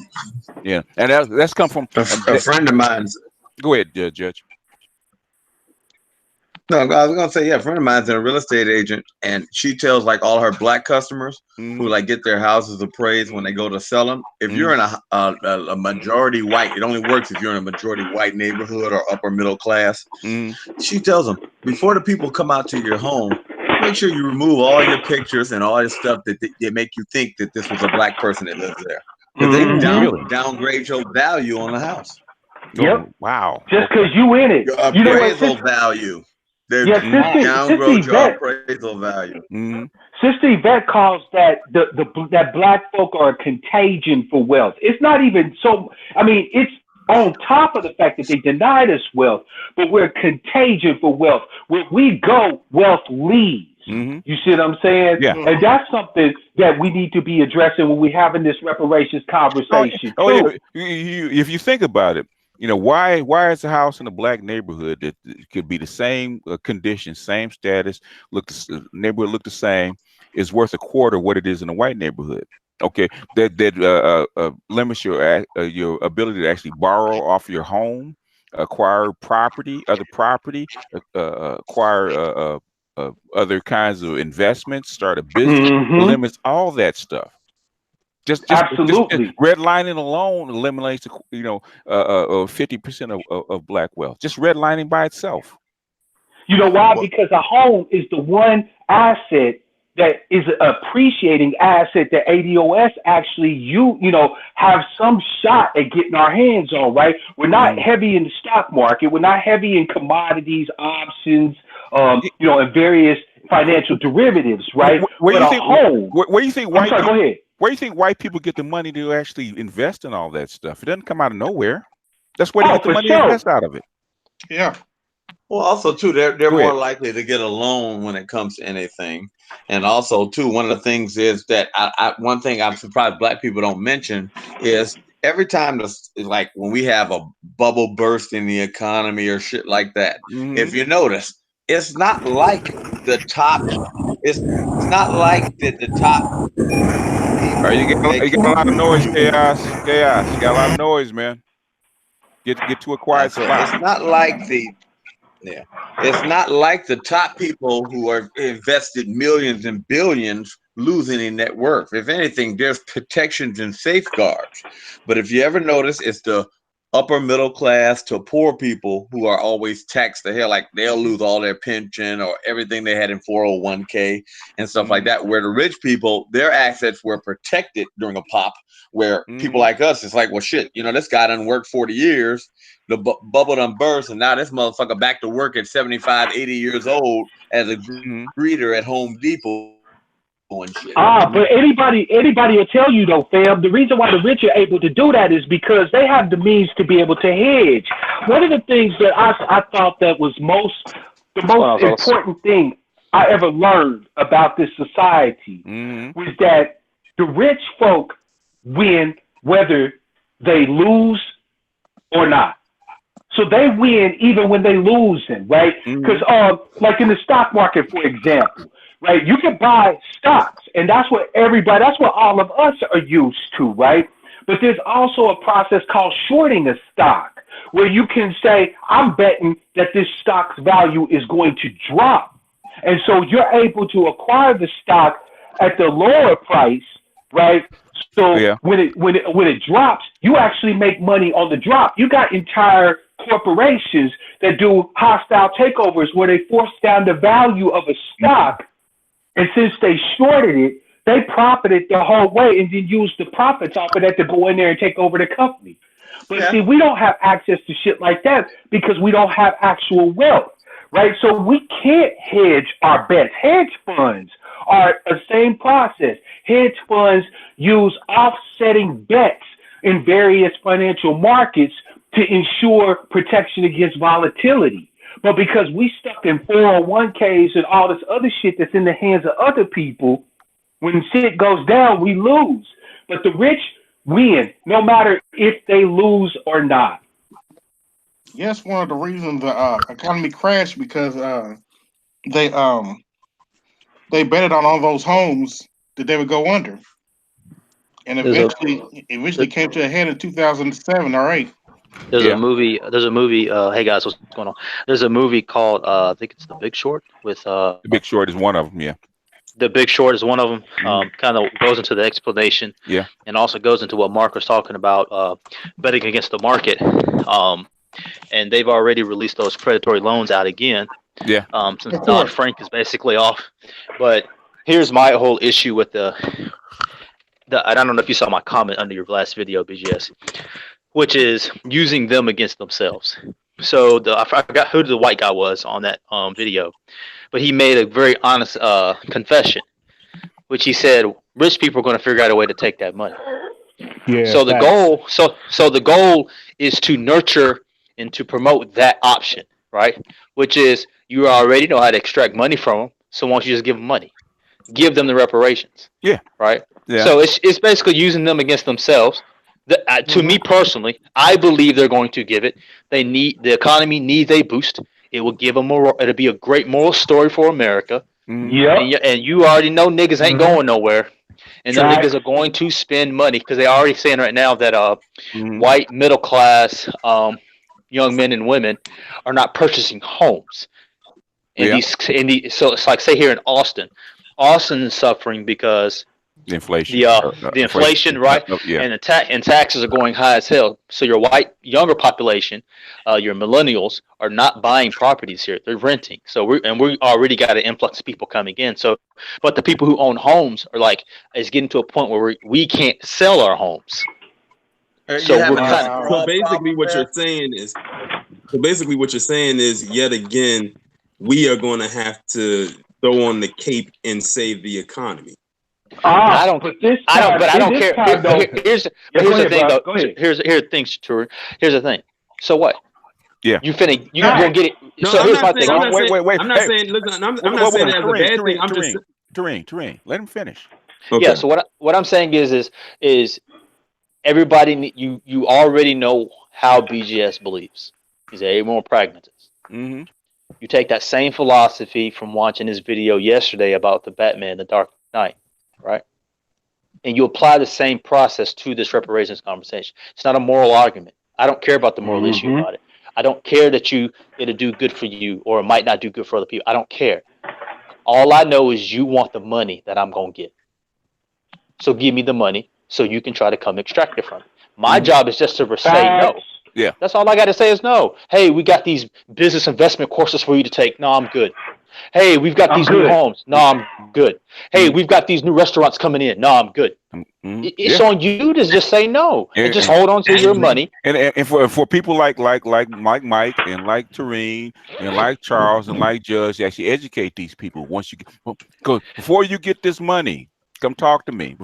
Yeah, and that's come from a friend of mine. Go ahead, Judge. No, I was gonna say, a friend of mine's a real estate agent, and she tells like all her black customers who like get their houses appraised when they go to sell them. If you're in a majority white, it only works if you're in a majority white neighborhood or upper middle class. She tells them before the people come out to your home, make sure you remove all your pictures and all this stuff that they make you think that this was a black person that lives there, because they downgrade your value on the house. Yep. Wow. Just because you in it, your appraisal value. Downgrade your appraisal value. Sister Yvette calls that that black folk are a contagion for wealth. It's not even so. I mean, it's on top of the fact that they denied us wealth, but we're a contagion for wealth. Where we go, wealth leaves. You see what I'm saying? Yeah. And that's something that we need to be addressing when we're having this reparations conversation. If you think about it, why is a house in a black neighborhood that could be the same condition, same status, neighborhood look the same, is worth a quarter what it is in a white neighborhood? Okay, that limits your ability to actually borrow off your home, acquire other property, acquire other kinds of investments, start a business. Limits all that stuff. Just redlining alone eliminates 50% of black wealth. Just redlining by itself. You know why? Because a home is the one asset that is an appreciating asset that ADOS actually have some shot at getting our hands on, right? We're not heavy in the stock market. We're not heavy in commodities, options, and various financial derivatives, right? Where but you a think? home. Where you think white? Go ahead. Where do you think white people get the money to actually invest in all that stuff? It doesn't come out of nowhere. That's where they get the money to invest out of it. Yeah. Well, also too, they're more likely to get a loan when it comes to anything, and also too, one of the things is that one thing I'm surprised Black people don't mention is every time like when we have a bubble burst in the economy or shit like that. If you notice, it's not like the top. It's not like the top. You got a lot of noise, chaos. You got a lot of noise, man. Get to a quiet spot. It's not like it's not like the top people who are invested millions and billions lose any net worth. If anything, there's protections and safeguards. But if you ever notice, it's the upper middle class to poor people who are always taxed the hell, like they'll lose all their pension or everything they had in 401k and stuff like that, where the rich people, their assets were protected during a pop, where people like us, it's like, well, shit, this guy done worked 40 years, the bubble done burst, and now this motherfucker back to work at 75, 80 years old as a greeter at Home Depot. But anybody will tell you though, fam, the reason why the rich are able to do that is because they have the means to be able to hedge. One of the things that I thought that was the most important thing I ever learned about this society was that the rich folk win whether they lose or not. So they win even when they losing, right? Because like in the stock market, for example, right? You can buy stocks, and that's what all of us are used to, right? But there's also a process called shorting a stock, where you can say, I'm betting that this stock's value is going to drop. And so you're able to acquire the stock at the lower price, right? So when it drops, you actually make money on the drop. You got entire corporations that do hostile takeovers where they force down the value of a stock. And since they shorted it, they profited the whole way and then used the profits off of that to go in there and take over the company. But see, we don't have access to shit like that because we don't have actual wealth, right? So we can't hedge our bets. Hedge funds are the same process. Hedge funds use offsetting bets in various financial markets to ensure protection against volatility. But because we stuck in 401ks and all this other shit that's in the hands of other people, when shit goes down, we lose. But the rich win, no matter if they lose or not. Yes, one of the reasons the economy crashed because they betted on all those homes that they would go under, and eventually came to a head in 2007 or 8. There's a movie. Hey guys, what's going on? There's a movie called I think it's The Big Short with The Big Short is one of them. Yeah. The Big Short is one of them. Kind of goes into the explanation. Yeah. And also goes into what Mark was talking about, betting against the market. And they've already released those predatory loans out again. Yeah. Since Dodd-Frank is basically off. But here's my whole issue with the I don't know if you saw my comment under your last video, BGS, which is using them against themselves. So I forgot who the white guy was on that video, but he made a very honest confession, which he said rich people are going to figure out a way to take that money. Yeah. So the goal is to nurture and to promote that option, right? Which is you already know how to extract money from them. So why don't you just give them money? Give them the reparations. Yeah. Right. Yeah. So it's basically using them against themselves. To me personally, I believe they're going to give it. The economy needs a boost. It will give them it'll be a great moral story for America. Yeah. And you already know niggas ain't going nowhere. And the niggas are going to spend money because they're already saying right now that white middle class young men and women are not purchasing homes. And so it's like say here in Austin is suffering because inflation, the inflation, right? Yeah. And taxes are going high as hell. So your white younger population, your millennials, are not buying properties here; they're renting. So we already got an influx of people coming in. So, but the people who own homes are like, it's getting to a point where we can't sell our homes. So we're kind of. So basically, what you're saying is, yet again, we are going to have to throw on the cape and save the economy. I don't care. Here's the thing, though. Here's the thing, Turin. Here's the thing. So what? Yeah. You gonna get it. No, so here's my thing. Wait. I'm not saying. Listen, I'm not saying that as a bad thing. I'm just. Terrain. Let him finish. Okay. Yeah. So what I'm saying is everybody you already know how BGS believes. He's a more pragmatist. Mm-hmm. You take that same philosophy from watching his video yesterday about the Batman, the Dark Knight, right? And you apply the same process to this reparations conversation. It's not a moral argument. I don't care about the moral issue about it. I don't care that it'll do good for you or it might not do good for other people. I don't care. All I know is you want the money that I'm going to get. So give me the money so you can try to come extract it from me. My job is just to say no. Yeah. That's all I got to say is no. Hey, we got these business investment courses for you to take. No, I'm good. Hey, we've got these new homes. No, I'm good. Hey, we've got these new restaurants coming in. No, I'm good. It's on you to just say no and just hold on to your money. And for people like Mike and like Tareen and like Charles and like Judge, actually educate these people. Once you go before you get this money, come talk to me.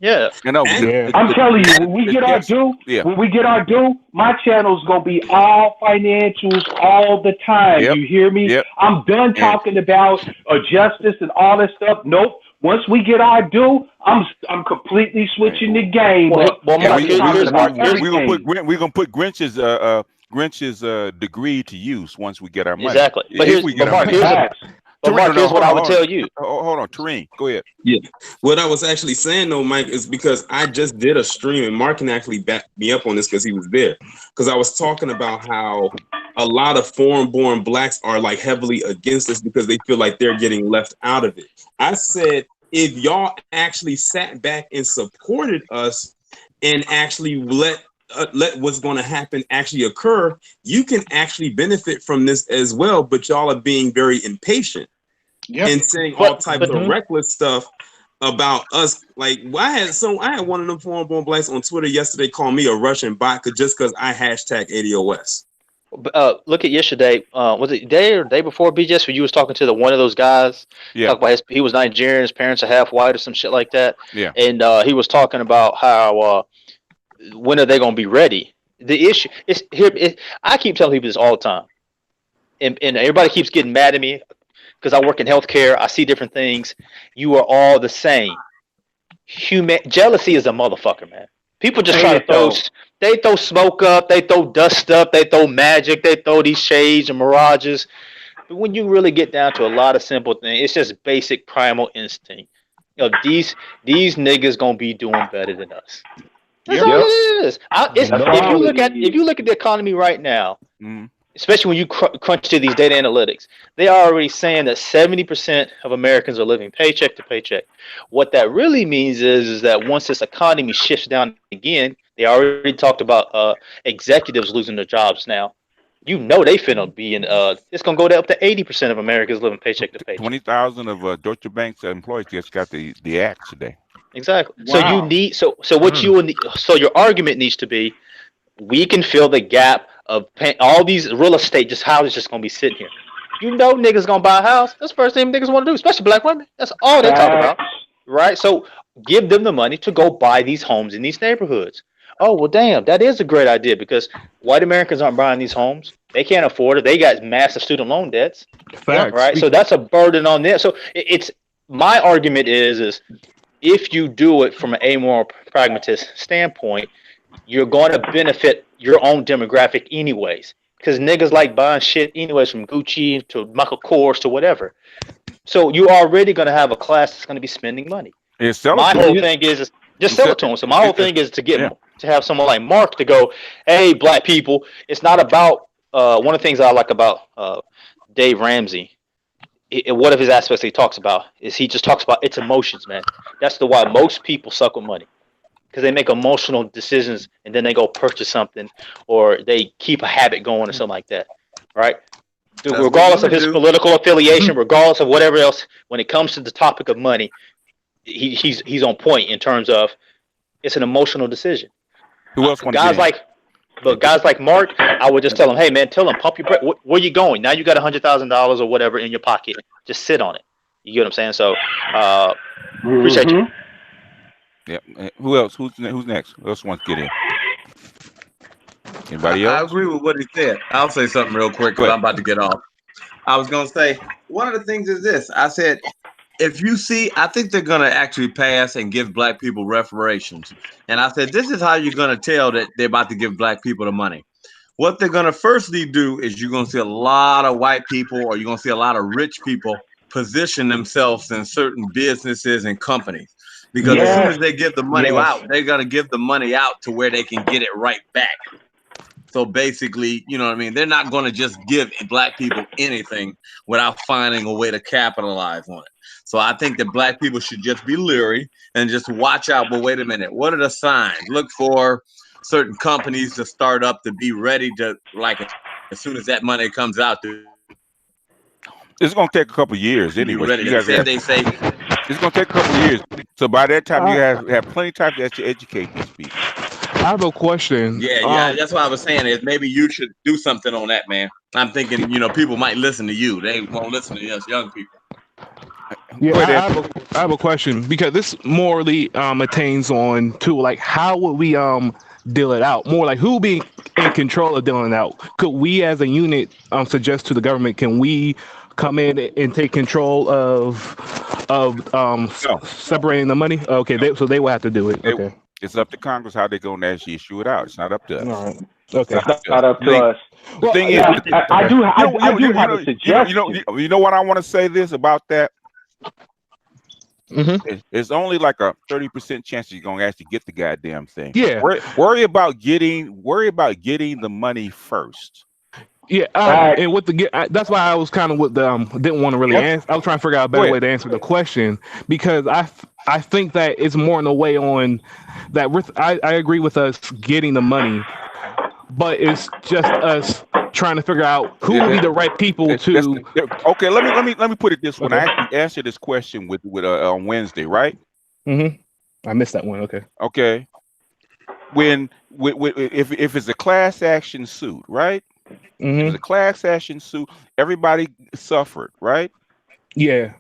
Yeah. I'm telling you, when we get our due, my channel's gonna be all financials all the time. You hear me? I'm done talking about justice and all that stuff. Nope. Once we get our due, I'm completely switching the game up. We're gonna put Grinch's degree to use once we get our money. Exactly. But here's what I would tell you. Hold on, Tareen, go ahead. Yeah. What I was actually saying though, Mike, is because I just did a stream and Mark can actually back me up on this because he was there. Because I was talking about how a lot of foreign-born blacks are like heavily against this because they feel like they're getting left out of it. I said, if y'all actually sat back and supported us and actually let what's going to happen actually occur, you can actually benefit from this as well. But y'all are being very impatient and saying all types of reckless stuff about us. Like, I had one of them foreign-born blacks on Twitter yesterday call me a Russian bot just because I hashtag ADOS. Look at yesterday. Was it day or day before BGS where you was talking to one of those guys? Yeah. He was Nigerian. His parents are half white or some shit like that. Yeah. And he was talking about how when are they going to be ready? The issue is here. I keep telling people this all the time, and everybody keeps getting mad at me because I work in healthcare. I see different things. You are all the same. Jealousy is a motherfucker, man. People just try to throw smoke up, they throw dust up, they throw magic, they throw these shades and mirages. But when you really get down to a lot of simple things, it's just basic primal instinct. You know, these niggas gonna be doing better than us. That's all it is. If you look at the economy right now, especially when you crunch to these data analytics, they are already saying that 70% of Americans are living paycheck to paycheck. What that really means is that once this economy shifts down again, they already talked about executives losing their jobs now. You know they finna be in. It's gonna go up to 80% of Americans living paycheck to paycheck. 20,000 of Deutsche Bank's employees just got the axe today. Exactly. Wow. So you need so your argument needs to be, we can fill the gap of paying all these real estate houses just gonna be sitting here. You know niggas gonna buy a house. That's the first thing niggas want to do, especially black women. That's all they talk about, right? So give them the money to go buy these homes in these neighborhoods. Oh well, damn, that is a great idea because white Americans aren't buying these homes. They can't afford it. They got massive student loan debts, right? So that's a burden on them. So it's my argument is if you do it from an amoral pragmatist standpoint, you're going to benefit your own demographic anyways. Because niggas like buying shit anyways, from Gucci to Michael Kors to whatever. So you're already going to have a class that's going to be spending money. My whole thing is just sell it to them. So my whole thing is to have someone like Mark to go, hey, black people, it's not about one of the things I like about Dave Ramsey one of his aspects he talks about is he just talks about its emotions, man. That's the why most people suck with money, because they make emotional decisions and then they go purchase something or they keep a habit going or something like that, right? Regardless of his political affiliation, regardless of whatever else, when it comes to the topic of money, he's on point in terms of it's an emotional decision. Who else want to guys like Mark, I would just tell him, hey man, pump your brakes. Where you going? Now you got $100,000 or whatever in your pocket. Just sit on it. You get what I'm saying? So appreciate you. Yeah. Who else? Who's next? Who else wants to get in? Anybody else? I agree with what he said. I'll say something real quick because I'm about to get off. I was going to say, one of the things is this. I said, if you see, I think they're going to actually pass and give black people reparations. And I said, this is how you're going to tell that they're about to give black people the money. What they're going to firstly do is you're going to see a lot of white people, or you're going to see a lot of rich people position themselves in certain businesses and companies. Because as soon as they give the money out, they're going to give the money out to where they can get it right back. So basically, you know what I mean? They're not going to just give black people anything without finding a way to capitalize on it. So I think that black people should just be leery and just watch out. But wait a minute, what are the signs? Look for certain companies to start up to be ready to, like, as soon as that money comes out. It's going to take a couple of years anyway. You guys they say it's going to take a couple of years. So by that time, you have plenty of time to educate these people. I have a question. Yeah, that's what I was saying is maybe you should do something on that, man. I'm thinking, people might listen to you. They won't listen to us young people. Yeah, I have a question, because this morally attains on to like how would we deal it out? More like who be in control of dealing it out? Could we as a unit suggest to the government, can we come in and take control of separating the money? Okay, so they will have to do it. Okay. It's up to Congress how they're going to actually issue it out. It's not up to us. All right. Okay. It's not up to us. The thing is, I do have a suggestion. You know what I want to say this about that? It's only like a 30% chance you're going to actually get the goddamn thing. Yeah. Worry about getting the money first. Yeah, and with that's why I was kind of with the didn't want to really answer. I was trying to figure out a better way to answer the question, because I think that it's more in a way on that I agree with us getting the money, but it's just us trying to figure out who would be the right people to. Okay, let me put it this way. I actually answered this question with on Wednesday, right? I missed that one. Okay. If it's a class action suit, right? If it's a class action suit, everybody suffered, right? Yeah.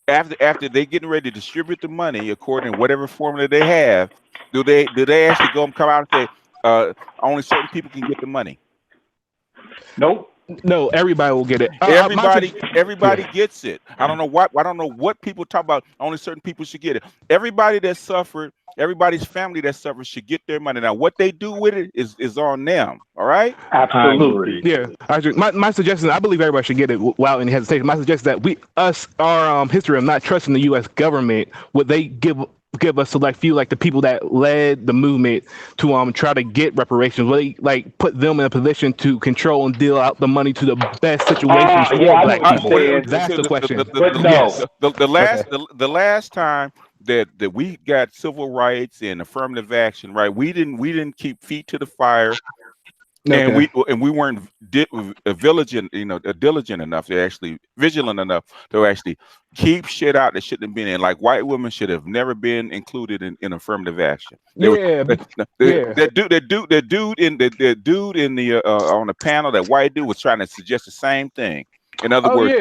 After they getting ready to distribute the money according to whatever formula they have, do they actually come out and say only certain people can get the money? Nope. No, everybody will get it. Everybody gets it. I don't know what people talk about. Only certain people should get it. Everybody that suffered, everybody's family that suffered should get their money. Now, what they do with it is on them. All right. Absolutely. Yeah. My suggestion, I believe everybody should get it without any hesitation. My suggestion that our history of not trusting the U.S. government, would they give us select few, like the people that led the movement to try to get reparations, will they like put them in a position to control and deal out the money to the best situations for black people? That's the question. The last time that we got civil rights and affirmative action, right? We didn't keep feet to the fire. And we weren't diligent enough to actually vigilant enough to actually keep shit out that shouldn't have been in. Like white women should have never been included in affirmative action. The dude in the on the panel, that white dude was trying to suggest the same thing. In other words,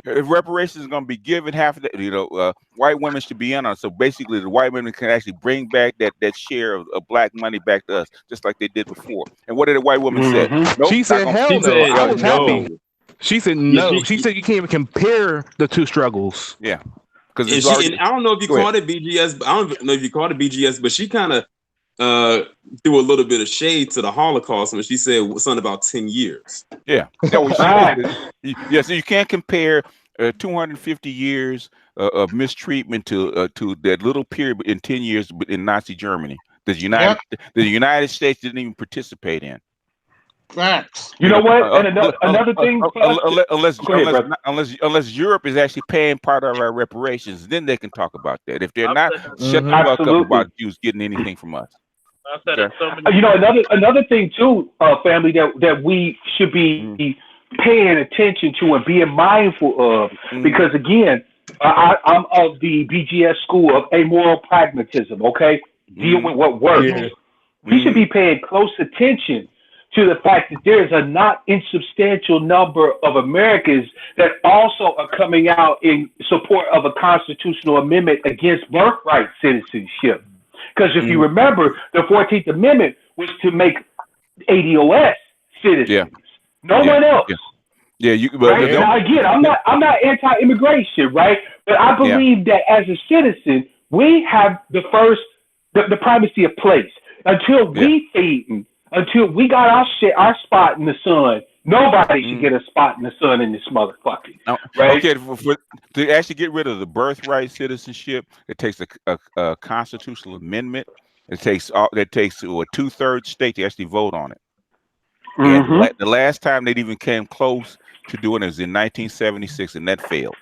if reparations is going to be given, half of that, white women should be in on it. So basically, the white women can actually bring back that share of black money back to us, just like they did before. And what did the white woman say? Nope, she said, "Hell no." I was happy. She said no. She said you can't even compare the two struggles. Yeah, because I don't know if you called it BGS. I don't know if you called it BGS, but she kind of threw a little bit of shade to the Holocaust when she said something about 10 years. Yeah. So you can't compare 250 years of mistreatment to that little period in 10 years in Nazi Germany. The United States didn't even participate in. Facts. You know what? And another thing, unless Europe is actually paying part of our reparations, then they can talk about that. If they're not, shut the fuck up about Jews getting anything from us. I've said it so many. You know, another thing too, family, that we should be paying attention to and being mindful of, because again, I'm of the BGS school of amoral pragmatism. Okay, deal with what works. Yeah. We should be paying close attention to the fact that there's a not insubstantial number of Americans that also are coming out in support of a constitutional amendment against birthright citizenship. Because if you remember, the 14th Amendment was to make ADOS citizens. Yeah. No one else. Yeah, right? Now again, I'm not anti-immigration, right? But I believe that as a citizen, we have the primacy of place. Until we feeding, until we got our spot in the sun, nobody should get a spot in the sun in this motherfucker. Right? Okay, to actually get rid of the birthright citizenship, it takes a constitutional amendment. It takes a 2/3 state to actually vote on it. And the last time they even came close to doing it was in 1976, and that failed.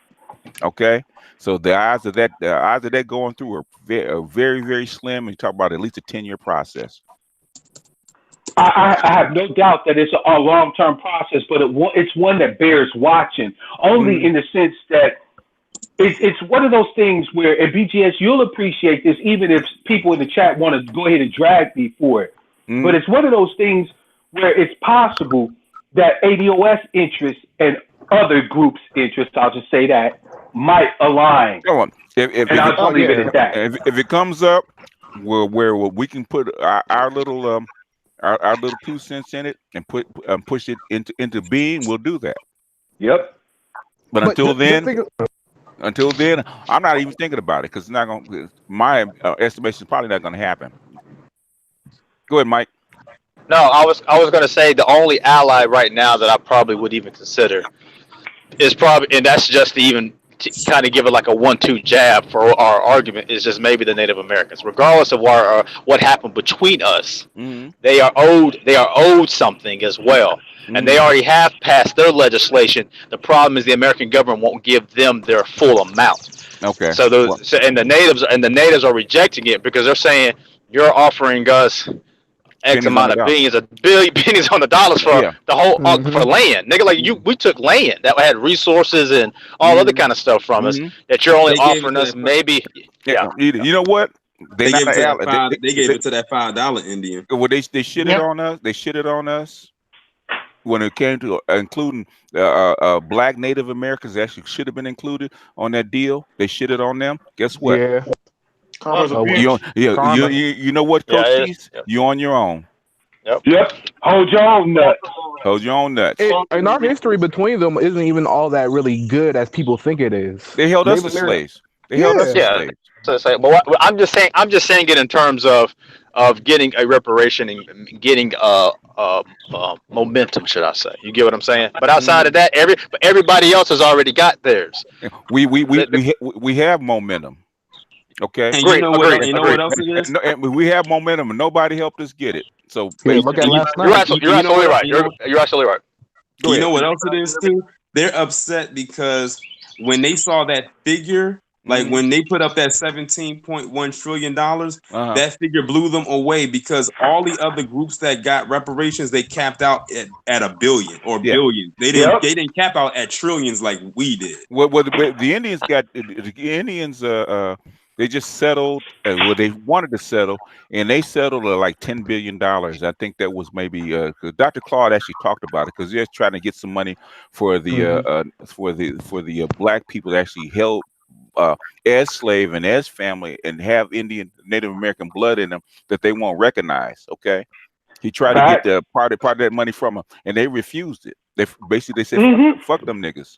Okay, so the odds of that going through are very, very slim. And you talk about at least a 10-year process. I have no doubt that it's a long-term process, but it's one that bears watching. Only in the sense that it's one of those things where, at BGS, you'll appreciate this, even if people in the chat want to go ahead and drag me for it. But it's one of those things where it's possible that ADOS interests and other groups' interests, I'll just say that, might align. Go on. And I'll just leave it at that. If it comes up where we can put our little 2 cents in it and push it into being, we'll do that. Yep. But until then, I'm not even thinking about it, because it's not going. My estimation is probably not going to happen. Go ahead, Mike. No, I was going to say the only ally right now that I probably would even consider is probably, and that's just to even kind of give it like a 1-2 jab for our argument, is just maybe the Native Americans, regardless of what happened between us. They are owed something as well, and they already have passed their legislation. The problem is the American government won't give them their full amount. Okay. So the natives are rejecting it because they're saying you're offering us X amount of billions on the dollars for the whole for land, nigga. Like we took land that had resources and all other kind of stuff from us that you're only offering us maybe. You know what? They gave it to that $5 Indian. Well, they shitted on us. They shitted on us when it came to including black Native Americans. Actually, should have been included on that deal. They shitted on them. Guess what? Yeah. You know what, Coach Keys? You're on your own. Yep. Hold your own nuts. Hold your own nuts. And our history between them isn't even all that really good as people think it is. They held us as slaves. They held us as slaves. But I'm just saying it in terms of getting a reparation and getting momentum, should I say? You get what I'm saying? But outside of that, everybody else has already got theirs. We have momentum. Okay. And you know what else it is? We have momentum, and nobody helped us get it. So look at last night. You're absolutely right. You're absolutely right. You know what else it is too? They're upset because when they saw that figure, like when they put up that $17.1 trillion, that figure blew them away, because all the other groups that got reparations, they capped out at $1 billion or billion. They didn't cap out at trillions like we did. Well, the Indians got they just settled they wanted to settle, and they settled at like $10 billion. I think that was maybe Dr. Claude actually talked about it, because they're trying to get some money for the black people that actually held as slave and as family and have Native American blood in them that they won't recognize. Okay, he tried to get the part of that money from them, and they refused it. They said, "Fuck them niggas."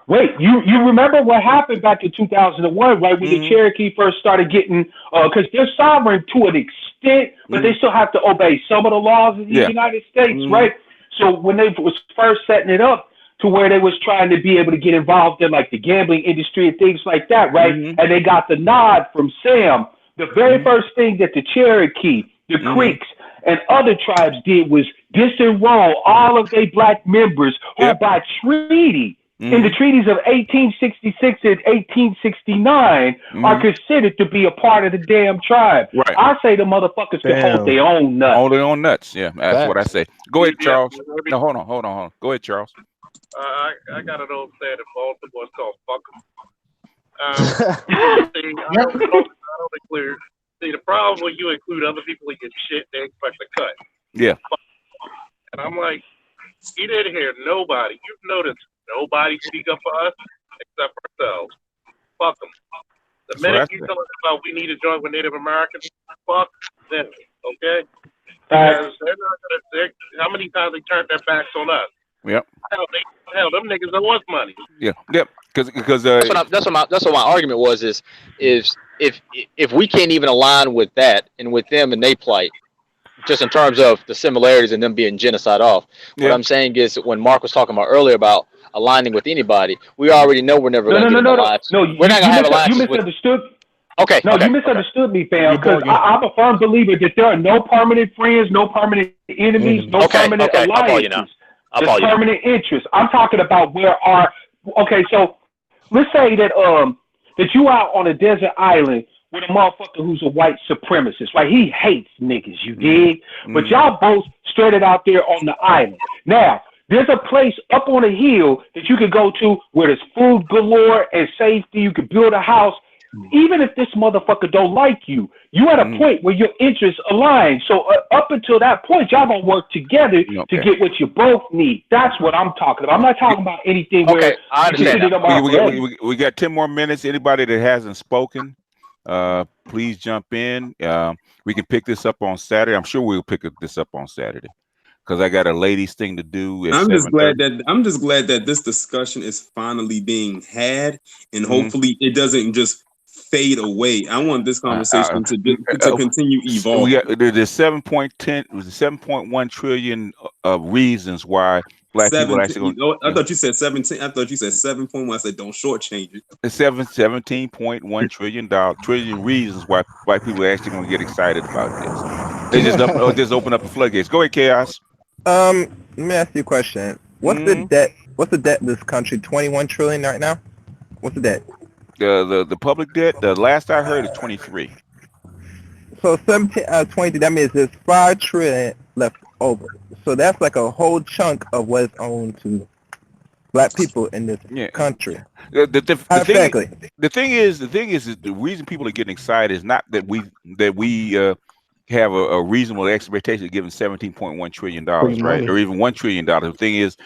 Wait, you remember what happened back in 2001, right? When the Cherokee first started getting, because they're sovereign to an extent, but they still have to obey some of the laws of the United States, right? So when they was first setting it up to where they was trying to be able to get involved in like the gambling industry and things like that, right? And they got the nod from Sam. The very first thing that the Cherokee, the Creeks, and other tribes did was disenroll all of their black members who by treaty, in the treaties of 1866 and 1869 are considered to be a part of the damn tribe. Right. I say the motherfuckers can hold their own nuts. Hold their own nuts. Yeah, that's what I say. Go ahead, Charles. No, hold on. Go ahead, Charles. I got an old saying in Baltimore. It's called "fuck 'em." See, the problem when you include other people in your shit, they expect a cut. Yeah. And I'm like, you didn't hear nobody. You've noticed nobody speak up for us except for ourselves. Fuck them. The minute you tell us about we need to join with Native Americans, fuck them. Okay? Because they're not gonna. How many times they turned their backs on us? Yep. Hell, them niggas don't want money. Yeah. Yep. Because that's what my argument was is if we can't even align with that and with them and they plight, just in terms of the similarities and them being genocide off. What I'm saying is when Mark was talking about earlier about aligning with anybody, we already know we're never going to get an alliance. No, we're not going to have alliances. You misunderstood. Okay. You misunderstood me, fam. Because I'm a firm believer that there are no permanent friends, no permanent enemies, no permanent alliances. There's permanent interests. I'm talking about where our. Okay, so let's say that that you out on a desert island with a motherfucker who's a white supremacist, right? He hates niggas, you dig? But y'all both stranded out there on the island. Now, there's a place up on a hill that you could go to where there's food galore and safety. You could build a house. Even if this motherfucker don't like you, you at a point where your interests align. So up until that point, y'all gonna work together to get what you both need. That's what I'm talking about. I'm not talking about anything where I understand. We got 10 more minutes. Anybody that hasn't spoken, please jump in. We can pick this up on Saturday. I'm sure we'll pick this up on Saturday because I got a ladies thing to do. I'm just glad that this discussion is finally being had, and hopefully it doesn't just fade away. I want this conversation to continue evolving. There's 7.1 trillion reasons why black people actually. I thought you said 17. I thought you said 7.1. I said don't shortchange it. It's 17.1 trillion reasons why white people are actually going to get excited about this. They just open up the floodgates. Go ahead, Chaos. Let me ask you a question. What's the debt? What's the debt in this country? 21 trillion right now. What's the debt? The public debt. The last I heard is 23. So 20. That means there's 5 trillion left over. So that's like a whole chunk of what's owned to black people in this country. The thing is the reason people are getting excited is not that we have a reasonable expectation of giving $17.1 trillion, right, or even $1 trillion. The thing is,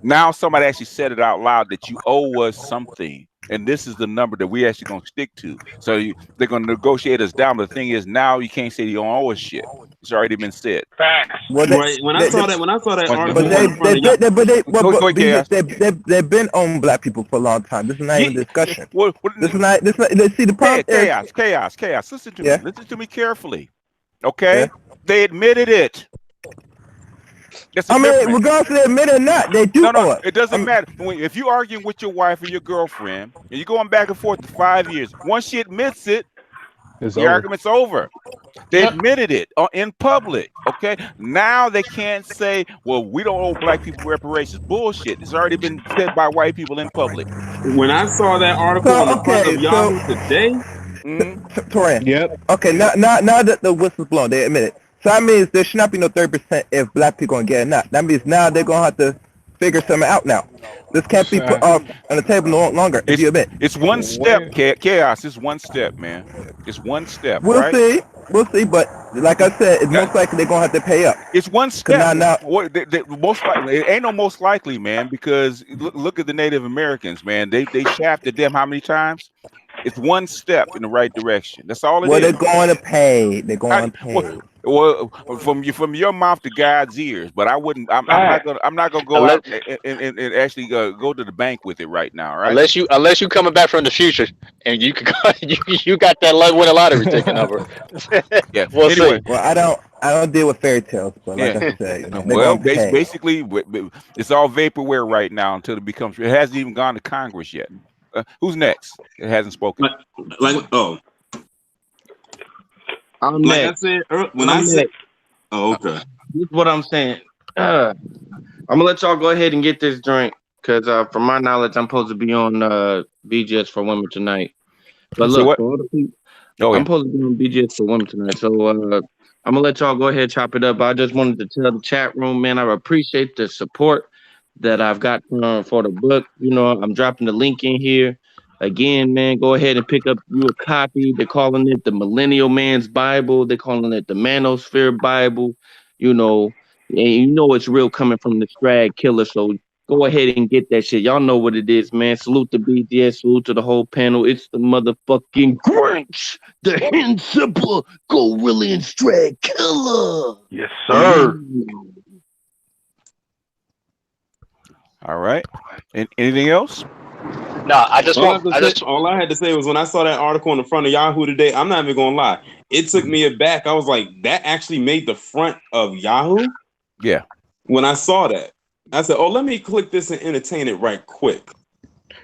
now somebody actually said it out loud that you owe us something. And this is the number that we actually going to stick to. So they're going to negotiate us down. But the thing is, now you can't say you don't owe us shit. It's already been said. Facts. When I saw that article, they've been on black people for a long time. This is not even a discussion. This is not. See the problem. Chaos. Listen to me. Listen to me carefully. Okay, they admitted it. Regardless of they admit it or not, they do. No, it doesn't matter. If you're arguing with your wife or your girlfriend, and you're going back and forth for 5 years, once she admits it, the argument's over. They admitted it in public. Okay, now they can't say, "Well, we don't owe black people reparations." Bullshit. It's already been said by white people in public. When I saw that article on the front of Yahoo today, Torian. Yep. Okay, now that the whistle's blown, they admit it. So that means there should not be no 30% if black people gonna get it or not. That means now they're gonna have to figure something out now. This can't be put off on the table no longer. If you admit. It's one step, Chaos. It's one step, man. It's one step. We'll see. But like I said, it's most likely they're gonna have to pay up. It's one step. Most likely, it ain't no most likely, man. Because look at the Native Americans, man. They shafted them how many times? It's one step in the right direction. That's all it is. They're going to pay. They're going to pay. Well, from your mouth to God's ears, but I wouldn't. I'm not gonna go out and actually go to the bank with it right now, right? Unless you coming back from the future and you can you got that win a lottery taken over. Yeah. We'll see. Well, I don't deal with fairy tales, but like I said, well, basically, it's all vaporware right now until it becomes. It hasn't even gone to Congress yet. Who's next? It hasn't spoken. I'm next. I said when I said, okay. this is what I'm saying. I'm gonna let y'all go ahead and get this drink because, from my knowledge, I'm supposed to be on BGS for Women tonight. But So look, what? for all the people, Oh, yeah. I'm supposed to be on BGS for Women tonight. So I'm gonna let y'all go ahead chop it up. I just wanted to tell the chat room, man, I appreciate the support that I've got for the book. You know, I'm dropping the link in here. Again, man, go ahead and pick up you a copy. They're calling it the Millennial Man's Bible. They're calling it the Manosphere Bible. You know, and you know it's real coming from the Strag Killer. So go ahead and get that shit. Y'all know what it is, man. Salute to BGS. Salute to the whole panel. It's the motherfucking Grinch, the Handsimple Gorilla and Strag Killer. Yes, sir. All right. And anything else? No, I just All I, want. had to say, all I had to say was when I saw that article in the front of Yahoo today, I'm not even gonna lie, it took me aback. I was like, that actually made the front of Yahoo. Yeah. When I saw that, I said, "Oh, let me click this and entertain it right quick."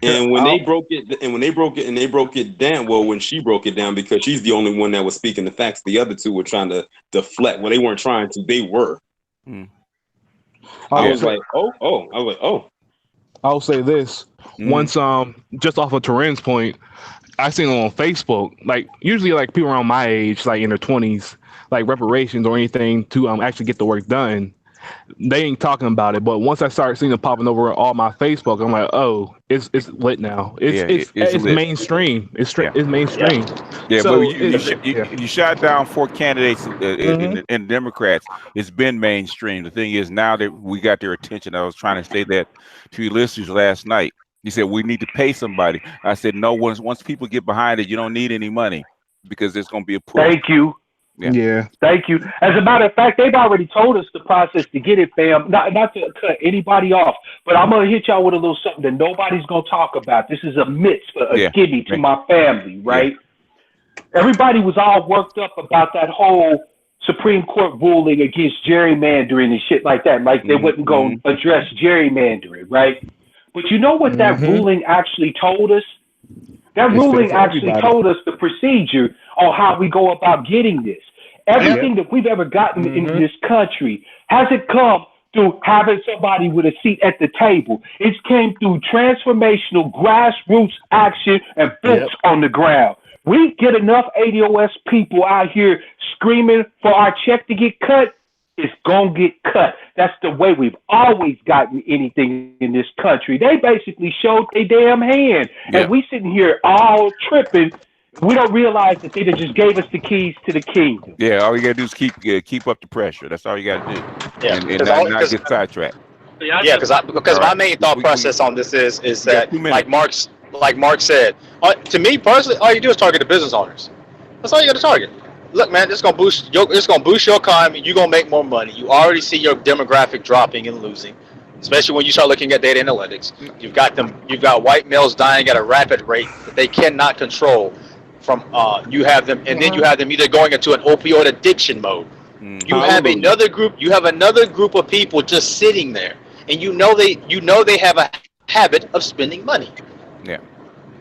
And when they broke it, and they broke it down. Well, when she broke it down, because she's the only one that was speaking the facts. The other two were trying to deflect. Well, they weren't trying to. They were. I was like, oh. I'll say this. Once just off of Terren's point, I seen it on Facebook, like usually like people around my age, like in their 20s, like reparations or anything to actually get the work done. They ain't talking about it, but once I start seeing it popping over all my Facebook, I'm like, oh, it's lit now. It's lit. mainstream. It's mainstream. Yeah, so but you shot down 4 candidates in the Democrats. It's been mainstream. The thing is, now that we got their attention, I was trying to say that to your listeners last night. He said we need to pay somebody. I said no. Once people get behind it, you don't need any money because there's going to be a push. Thank you. Yeah. Thank you. As a matter of fact, they've already told us the process to get it, fam. Not to cut anybody off, but I'm gonna hit y'all with a little something that nobody's gonna talk about. This is a mitzvah, a gimme to my family, right? Yeah. Everybody was all worked up about that whole Supreme Court ruling against gerrymandering and shit like that. Like they wasn't gonna address gerrymandering, right? But you know what that ruling actually told us? That ruling actually told us the procedure on how we go about getting this. Everything that we've ever gotten in this country hasn't come through having somebody with a seat at the table. It came through transformational grassroots action and boots on the ground. We get enough ADOS people out here screaming for our check to get cut, it's going to get cut. That's the way we've always gotten anything in this country. They basically showed their damn hand. And we sitting here all tripping. We don't realize that they just gave us the keys to the kingdom. Yeah, all you got to do is keep up the pressure. That's all you got to do. Yeah, and not get sidetracked. Yeah, because my main thought process on this is that, like Mark said, to me personally, all you do is target the business owners. That's all you got to target. Look, man, it's gonna boost your economy. You're gonna make more money. You already see your demographic dropping and losing, especially when you start looking at data analytics. You've got white males dying at a rapid rate that they cannot control. You have them either going into an opioid addiction mode. You have another group of people just sitting there, and you know they have a habit of spending money. Yeah.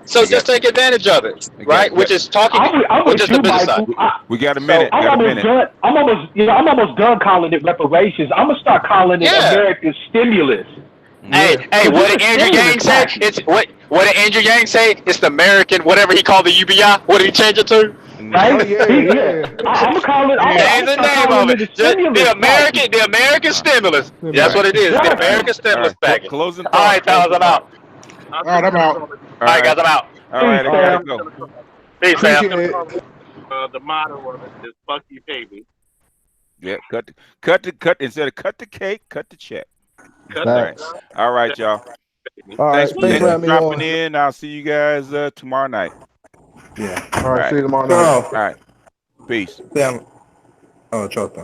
So just take advantage of it, right? Which is talking, which is the business side. We got a minute. I'm almost done calling it reparations. I'm gonna start calling it America's stimulus. Hey, what did Andrew Yang say? What did Andrew Yang say? It's the American, whatever he called the UBI. What did he change it to? Right? I'm gonna call it. Change the name of it. The American stimulus. That's what it is. The American stimulus package. Closing. All right, fellas, I'm out. All right, I'm out. All right, guys, I'm out. All right, I gotta go. Peace, Sam. The motto of it is "fuck you, pay me." Yeah, cut. Instead of cut the cake, cut the check. All right, y'all. Thanks for dropping in. I'll see you guys tomorrow night. Yeah. All right. See you tomorrow night. All right. Peace. Yeah. Oh, choke.